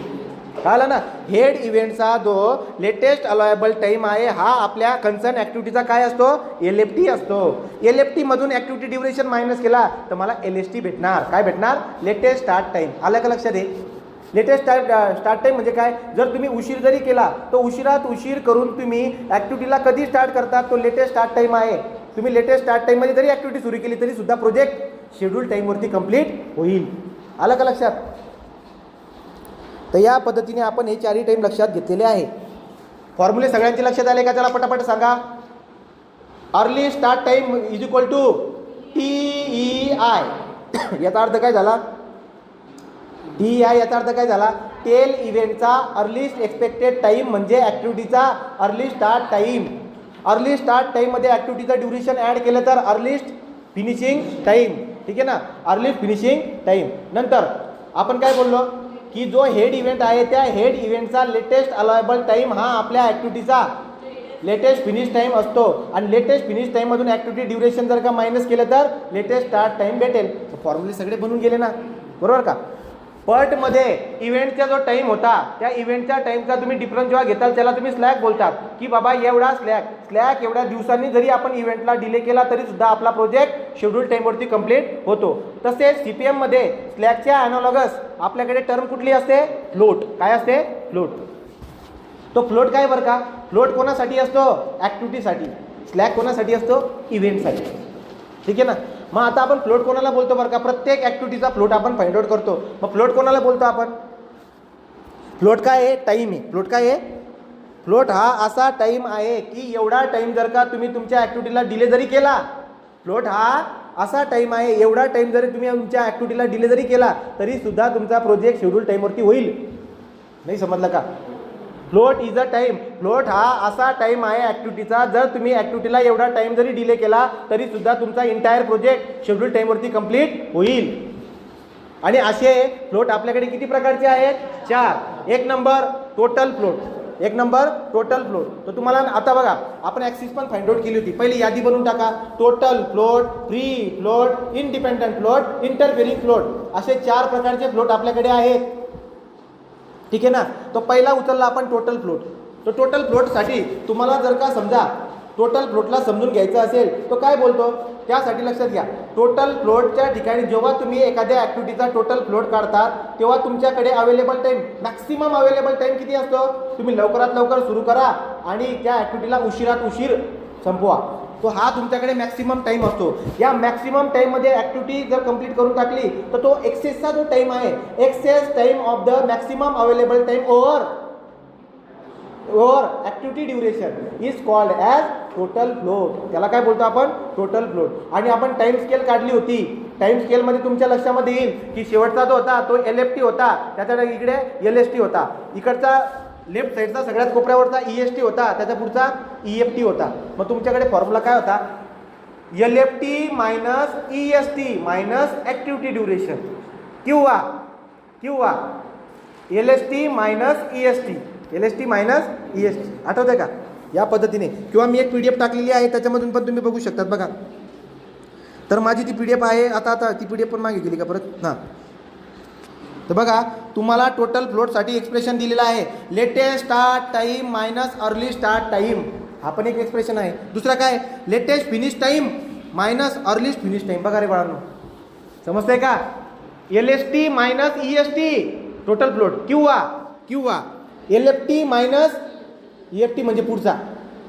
कळलं ना? हेड इव्हेंटचा जो लेटेस्ट अलायबल टाईम आहे हा आपल्या कन्सर्न ॲक्टिव्हिटीचा काय असतो? LFT असतो. LFT मधून ॲक्टिव्हिटी ड्युरेशन मायनस केला तर मला LST भेटणार. काय भेटणार? Latest start time. आलं का लक्षात? लेटेस्ट स्टार्ट टाईम म्हणजे काय? जर तुम्ही उशीर जरी केला तर उशीर करून तुम्ही ॲक्टिव्हिटीला कधी स्टार्ट करतात तो लेटेस्ट स्टार्ट टाईम आहे. तुम्ही लेटेस्ट स्टार्ट टाईममध्ये जरी ॲक्टिव्हिटी सुरू केली तरी सुद्धा प्रोजेक्ट शेड्यूल टाईमवरती कंप्लीट होईल. आलं का लक्षात? तर या पद्धतीने आपण हे 4ही टाईम लक्षात घेतलेले आहे. फॉर्म्युले सगळ्यांचे लक्षात आले का? त्याला पटापट सांगा. Early start time is equal to TEI. याचा अर्थ काय झाला? TEI याचा अर्थ काय झाला? टेल इव्हेंटचा अर्लीस्ट एक्सपेक्टेड टाईम म्हणजे ॲक्टिव्हिटीचा early start time. Early start टाईममध्ये ॲक्टिव्हिटीचा ड्युरेशन ॲड केलं तर अर्लीस्ट फिनिशिंग टाईम. ठीक आहे ना? Earliest finishing time. नंतर आपण काय बोललो की जो हेड इव्हेंट आहे त्या हेड इव्हेंटचा लेटेस्ट अलायबल टाईम हा आपल्या ॲक्टिव्हिटीचा लेटेस्ट फिनिश टाईम असतो. आणि लेटेस्ट फिनिश टाईममधून ॲक्टिव्हिटी ड्युरेशन जर का मायनस केलं तर लेटेस्ट स्टार्ट टाईम भेटेल. फॉर्म्युले सगळे बनून गेले ना? बरोबर का? पर्टमध्ये इव्हेंटचा जो टाईम होता त्या इव्हेंटच्या टाईमचा तुम्ही डिफरन्स जेव्हा घेताल त्याला तुम्ही स्लॅक बोलतात. की बाबा एवढा स्लॅक एवढ्या दिवसांनी जरी आपण इव्हेंटला डिले केला तरी सुद्धा आपला प्रोजेक्ट शेड्यूल टाईमवरती कंप्लीट होतो. तसेच CPMमध्ये स्लॅकच्या ॲनॉलॉगस आपल्याकडे टर्म कुठली असते? फ्लोट. काय असते? फ्लोट. तो फ्लोट काय बरं का? फ्लोट कोणासाठी असतो? ॲक्टिव्हिटीसाठी. स्लॅक कोणासाठी असतो? इव्हेंटसाठी. ठीक आहे ना. मग आता आपण फ्लोट कोणाला बोलतो बरं का, प्रत्येक ॲक्टिव्हिटीचा फ्लोट आपण फाइंड आउट करतो. मग फ्लोट कोणाला बोलतो आपण, फ्लोट काय आहे, टाईम आहे. फ्लोट काय आहे, फ्लोट हा असा टाईम आहे की एवढा टाईम जर का तुम्ही तुमच्या ॲक्टिव्हिटीला डिले जरी केला, फ्लोट हा असा टाईम आहे, एवढा टाईम जरी तुम्ही तुमच्या ॲक्टिव्हिटीला डिले जरी केला तरी सुद्धा तुमचा प्रोजेक्ट शेड्यूल टाईमवरती होईल. नाही समजलं का. Float is a time. Float हा असा टाईम आहे ॲक्टिव्हिटीचा, जर तुम्ही ॲक्टिव्हिटीला एवढा टाईम जरी डिले केला तरी सुद्धा तुमचा इंटायर प्रोजेक्ट शेड्यूल टाईमवरती कंप्लीट होईल. आणि असे फ्लोट आपल्याकडे किती प्रकारचे आहेत, 4. एक नंबर टोटल फ्लोट. एक नंबर टोटल फ्लोट. तर तुम्हाला आता बघा, आपण ॲक्सिस पण फाइंड आउट केली होती. पहिली यादी बनवून टाका. Total float, free float, independent float, interfering float, असे 4 प्रकारचे फ्लोट आपल्याकडे आहेत. ठीक आहे ना. तो पहिला उचलला आपण टोटल फ्लोट. तो टोटल फ्लोटसाठी तुम्हाला जर का समजा टोटल फ्लोटला समजून घ्यायचं असेल तो काय बोलतो, त्यासाठी लक्षात घ्या. टोटल फ्लोटच्या ठिकाणी जेव्हा तुम्ही एखाद्या ॲक्टिव्हिटीचा टोटल फ्लोट काढतात तेव्हा तुमच्याकडे available time, maximum available time किती असतो, तुम्ही लवकरात लवकर सुरू करा आणि त्या ॲक्टिव्हिटीला उशिरात उशीर संपवा, तो हा तुमच्याकडे मॅक्सिमम टाईम असतो. या मॅक्सिमम टाईममध्ये ॲक्टिव्हिटी जर कंप्लीट करून टाकली तर तो एक्सेसचा जो टाईम आहे, excess time of the maximum available time over activity duration is called as total float. त्याला काय बोलतो आपण, टोटल फ्लोट. आणि आपण टाईम स्केल काढली होती. टाईम स्केलमध्ये तुमच्या लक्षामध्ये येईल की शेवटचा जो होता तो LFT होता, त्याच्या इकडे LST होता, इकडचा लेफ्ट साईडचा सगळ्यात कोपऱ्यावरचा EST होता, त्याच्या पुढचा EFT होता. मग तुमच्याकडे फॉर्म्युला काय होता, LFT minus EST minus activity duration किंवा LST minus LST minus EST. आठवतंय का, या पद्धतीने. किंवा मी एक PDF टाकलेली आहे, त्याच्यामधून पण तुम्ही बघू शकतात. बघा, तर माझी ती PDF आहे. आता ती PDF पण मागे गेली का परत, हां. तर बघा, तुम्हाला टोटल फ्लोटसाठी एक्सप्रेशन दिलेलं आहे, latest start time minus early start time. हा पण एक एक्सप्रेशन आहे. दुसरा काय, latest finish time minus earliest finish time. बघा रे बाळांनो, समजतंय का. LST minus EST total float किंवा LFT मायनस EFT म्हणजे पुढचा.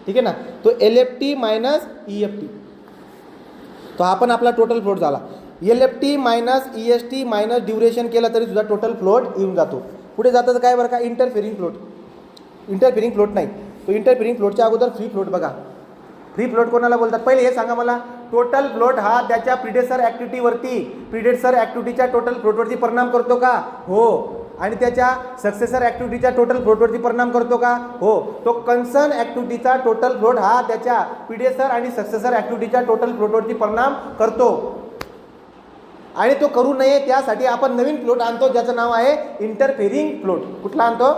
ठीक आहे ना. तो LFT मायनस EFT, तो हा पण आपला टोटल फ्लोट झाला. LFT minus EST minus duration केला तरी सुद्धा टोटल फ्लोट येऊन जातो. पुढे जातं काय बरं का, इंटरफेरिंग फ्लोट. इंटरफेरिंग फ्लोट नाही, तो इंटरफेरिंग फ्लोटच्या अगोदर फ्री फ्लोट. बघा, फ्री फ्लोट कोणाला बोलतात, पहिले हे सांगा मला. टोटल फ्लोट हा त्याच्या प्रिडेसर ॲक्टिव्हिटीच्या टोटल फ्लोटवरती परिणाम करतो का, हो. आणि त्याच्या सक्सेसर ॲक्टिव्हिटीच्या टोटल फ्लोटवरती परिणाम करतो का, हो. तो कन्सर्न ॲक्टिव्हिटीचा टोटल फ्लोट हा त्याच्या प्रिडेसर आणि सक्सेसर ॲक्टिव्हिटीच्या टोटल फ्लोटवरती परिणाम करतो. आणि तो करू नये त्यासाठी आपण नवीन फ्लोट आणतो ज्याचं नाव आहे इंटरफेरिंग फ्लोट. कुठला आणतो,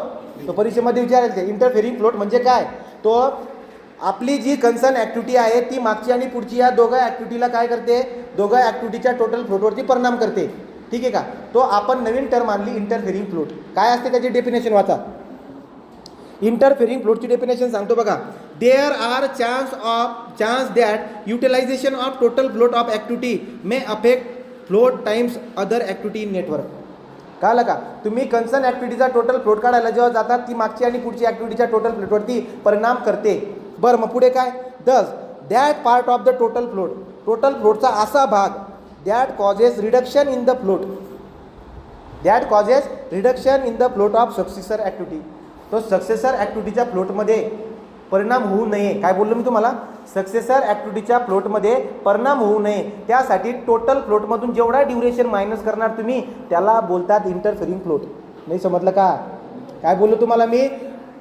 तो परीक्षेमध्ये विचारायचं. इंटरफेरिंग फ्लोट म्हणजे काय, तो आपली जी कन्सर्न ॲक्टिव्हिटी आहे ती मागची आणि पुढची या दोघं ॲक्टिव्हिटीला काय करते, दोघं ॲक्टिव्हिटीच्या टोटल फ्लोटवरती परिणाम करते. ठीक आहे का. तो आपण नवीन टर्म आणली इंटरफेरिंग फ्लोट. काय असते त्याची डेफिनेशन वाचा. इंटरफेरिंग फ्लोटची डेफिनेशन सांगतो बघा. There are chance that utilisation of total float of activity may affect float times other activity in network. कळलं का. तुम्ही कन्सर्न ॲक्टिव्हिटीचा टोटल फ्लोट काढायला जेव्हा जातात ती मागची आणि पुढची ॲक्टिव्हिटीच्या टोटल फ्लोटवरती परिणाम करते. बरं, मग पुढे काय, that part of the total float, total फ्लोटचा असा भाग that causes reduction in the float of successor activity. तो सक्सेसर ॲक्टिव्हिटीच्या फ्लोटमध्ये परिणाम होऊ नये. काय बोललो मी तुम्हाला, सक्सेसर ॲक्टिव्हिटीच्या फ्लोटमध्ये परिणाम होऊ नये त्यासाठी टोटल फ्लोटमधून जेवढा ड्युरेशन मायनस करणार तुम्ही त्याला बोलतात इंटरफेरिंग फ्लोट. नाही समजलं का, काय बोललो तुम्हाला मी.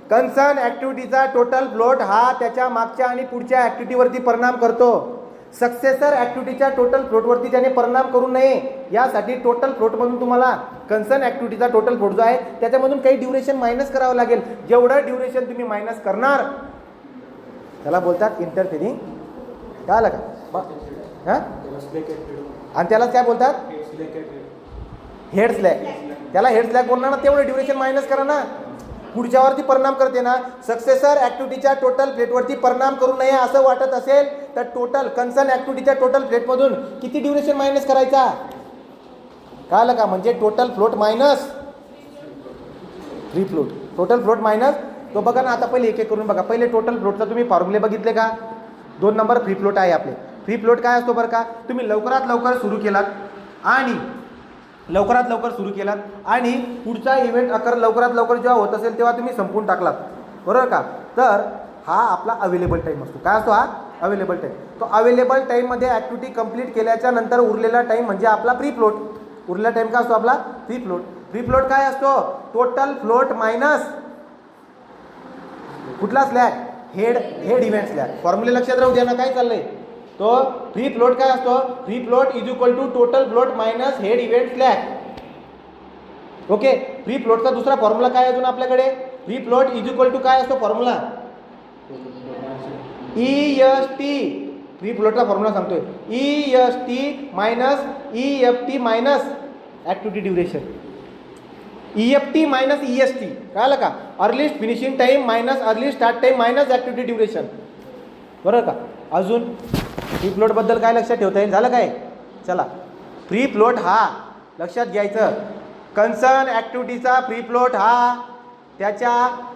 कन्सर्न ॲक्टिव्हिटीचा टोटल फ्लोट हा त्याच्या मागच्या आणि पुढच्या ॲक्टिव्हिटीवरती परिणाम करतो. सक्सेसर ॲक्टिव्हिटीच्या टोटल फ्लोटवरती त्याने परिणाम करू नये यासाठी टोटल फ्लोटमधून तुम्हाला कन्सर्न ॲक्टिव्हिटीचा टोटल फ्लोट जो आहे त्याच्यामधून काही ड्युरेशन मायनस करावं लागेल. जेवढं ड्युरेशन तुम्ही मायनस करणार त्याला बोलतात इंटरफेरिंग. कळलं का. हां, आणि त्यालाच काय बोलतात, हेड स्लॅग. त्याला हेड स्लॅग बोलणार ना, तेवढं ड्युरेशन मायनस करा ना, पुढच्यावरती परिणाम करते ना. सक्सेसर ॲक्टिव्हिटीच्या टोटल फ्लेटवरती परिणाम करू नये असं वाटत असेल तर टोटल कन्सर्न ॲक्टिव्हिटीच्या टोटल फ्लेटमधून किती ड्युरेशन मायनस करायचा. कळलं का. म्हणजे total float minus free float. Total float minus तो बघा ना. आता पहिले एक एक करून बघा. पहिले टोटल फ्लोटचा तुम्ही फॉर्म्युले बघितले का. 2 नंबर फ्री फ्लोट आहे आपले. फ्री फ्लोट काय असतो बरं का, तुम्ही लवकरात लवकर सुरू केलात आणि पुढचा इव्हेंट अकर लवकरात लवकर जेव्हा होत असेल तेव्हा तुम्ही संपवून टाकलात, बरोबर का, तर हा आपला अवेलेबल टाईम असतो. काय असतो हा अवेलेबल टाईम. तो अवेलेबल टाईममध्ये ॲक्टिव्हिटी कंप्लीट केल्याच्या नंतर उरलेला टाईम म्हणजे आपला फ्री फ्लोट. उरलेला टाईम काय असतो आपला फ्री फ्लोट. फ्री फ्लोट काय असतो, टोटल फ्लोट मायनस कुठला स्लॅग, हेड इव्हेंट स्लॅग. फॉर्म्युले लक्षात राहू द्या ना, काय चाललंय. तो फ्री फ्लोट काय असतो, free float is equal to total float minus head event slack. Okay. Free फ्लोटचा दुसरा फॉर्म्युला काय अजून आपल्याकडे, free float is equal to काय असतो फॉर्म्युला, EST. फ्री फ्लोटचा फॉर्म्युला सांगतोय, EST minus EFT minus activity duration. EFT minus EST कळलं का, earliest finishing time minus early start time minus activity duration, बरोबर का. अजून फ्री फ्लोटबद्दल काय लक्षात ठेवता येईल, झालं काय. चला, फ्री फ्लोट हा लक्षात घ्यायचं, कन्सर्न ॲक्टिव्हिटीचा फ्री फ्लोट हा त्याच्या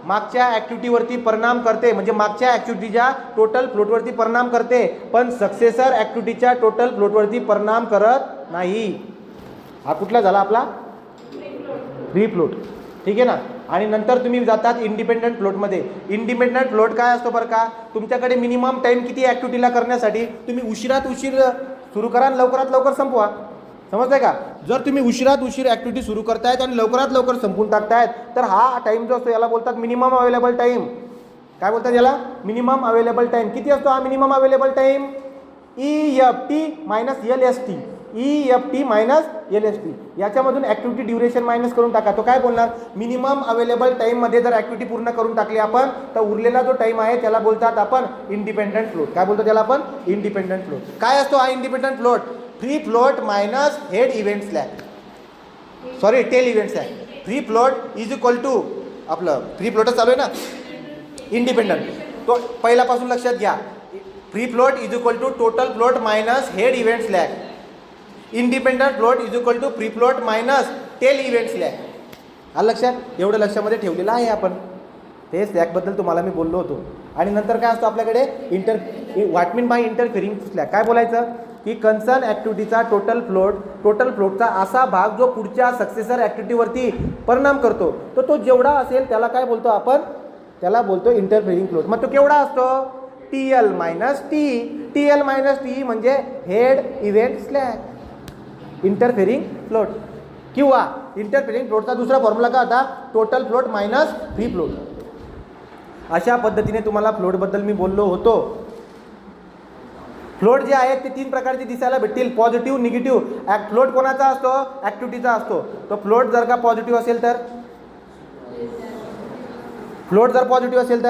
मागच्या ॲक्टिव्हिटीवरती परिणाम करते, म्हणजे मागच्या ॲक्टिव्हिटीच्या टोटल फ्लोटवरती परिणाम करते, पण सक्सेसर ॲक्टिव्हिटीच्या टोटल फ्लोटवरती परिणाम करत नाही. हा कुठला झाला आपला फ्री फ्लोट, ठीक आहे ना. आणि नंतर तुम्ही जातात इंडिपेंडंट फ्लोटमध्ये. इंडिपेंडंट फ्लोट काय असतो बरं का, तुमच्याकडे मिनिमम टाईम किती ॲक्टिव्हिटीला करण्यासाठी, तुम्ही उशिरात उशीर सुरू करा आणि लवकरात लवकर संपवा, समजतंय का. जर तुम्ही उशिरात उशीर ॲक्टिव्हिटी सुरू करतायत आणि लवकरात लवकर संपून टाकतायत, तर हा टाईम जो असतो याला बोलतात मिनिमम अवेलेबल टाईम. काय बोलतात याला, मिनिमम अवेलेबल टाईम. किती असतो हा minimum available time, EFT minus LST. EFT minus LST. याच्यामधून ॲक्टिव्हिटी ड्युरेशन मायनस करून टाका. तो काय बोलणार, मिनिमम अवेलेबल टाईममध्ये जर ॲक्टिव्हिटी पूर्ण करून टाकली आपण, तर उरलेला जो टाईम आहे त्याला बोलतात आपण इंडिपेंडंट फ्लोट. काय बोलतो त्याला आपण इंडिपेंडंट फ्लोट. काय असतो हा independent float, free float minus head event slack, sorry tail event slack. Free float is equal to आपलं फ्री फ्लोटच चालू आहे ना, इंडिपेंडंट. तो पहिल्यापासून लक्षात घ्या, free float is equal to total float minus head event slack. Independent float is equal to free float minus tail event slack. हा लक्षात, एवढं लक्षामध्ये ठेवलेलं आहे आपण. ते स्लॅगबद्दल तुम्हाला मी बोललो होतो. आणि नंतर काय असतो आपल्याकडे व्हॉट मीन बाय इंटरफिअरिंग स्लॅग. काय बोलायचं की कन्सर्न ॲक्टिव्हिटीचा टोटल फ्लोटचा असा भाग जो पुढच्या सक्सेसर ॲक्टिव्हिटीवरती परिणाम करतो, तो जेवढा असेल त्याला काय बोलतो आपण, त्याला बोलतो इंटरफिअरिंग फ्लोट. मग तो केवढा असतो, TL minus T. TL minus T म्हणजे हेड इव्हेंट स्लॅग, इंटरफिअरिंग फ्लोट. किंवा इंटरफिअरिंग फ्लोटचा दुसरा फॉर्म्युला काय होता, total float minus free float. अशा पद्धतीने तुम्हाला फ्लोटबद्दल मी बोललो होतो. फ्लोट जे आहेत ते 3 प्रकारचे दिसायला भेटतील, पॉझिटिव्ह, निगेटिव्ह. फ्लोट कोणाचा असतो, ॲक्टिव्हिटीचा असतो. तो फ्लोट जर का पॉझिटिव्ह असेल तर, फ्लोट जर पॉझिटिव्ह असेल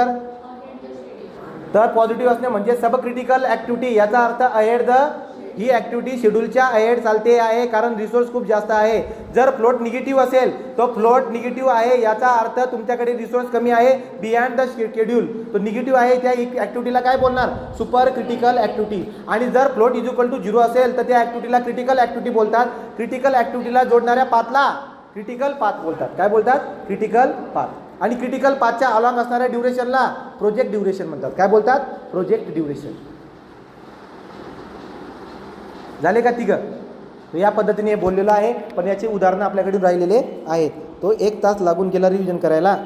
तर पॉझिटिव्ह असणे म्हणजे सब क्रिटिकल ॲक्टिव्हिटी. याचा अर्थ अहेड द, ही ॲक्टिव्हिटी शेड्यूलच्या अहेड चालते आहे कारण रिसोर्स खूप जास्त आहे. जर फ्लोट निगेटिव्ह असेल, तो फ्लोट निगेटिव्ह आहे याचा अर्थ तुमच्याकडे रिसोर्स कमी आहे, बियॉन्ड द शेड्यूल. तो निगेटिव्ह आहे, त्या ॲक्टिव्हिटीला काय बोलणार, सुपर क्रिटिकल ॲक्टिव्हिटी. आणि जर फ्लोट इज इक्वल टू 0 असेल तर त्या ॲक्टिव्हिटीला क्रिटिकल ॲक्टिव्हिटी बोलतात. क्रिटिकल ॲक्टिव्हिटीला जोडणाऱ्या पाथला क्रिटिकल पाथ बोलतात. काय बोलतात, क्रिटिकल पाथ. आणि क्रिटिकल पाथच्या अलॉंग असणाऱ्या ड्युरेशनला प्रोजेक्ट ड्युरेशन म्हणतात. काय बोलतात, प्रोजेक्ट ड्युरेशन. झाले का तिघं. तो या पद्धतीने बोललेलो आहे, पण याचे उदाहरणं आपल्याकडे राहिलेले आहेत. तो 1 तास लागून गेला रिव्हिजन करायला.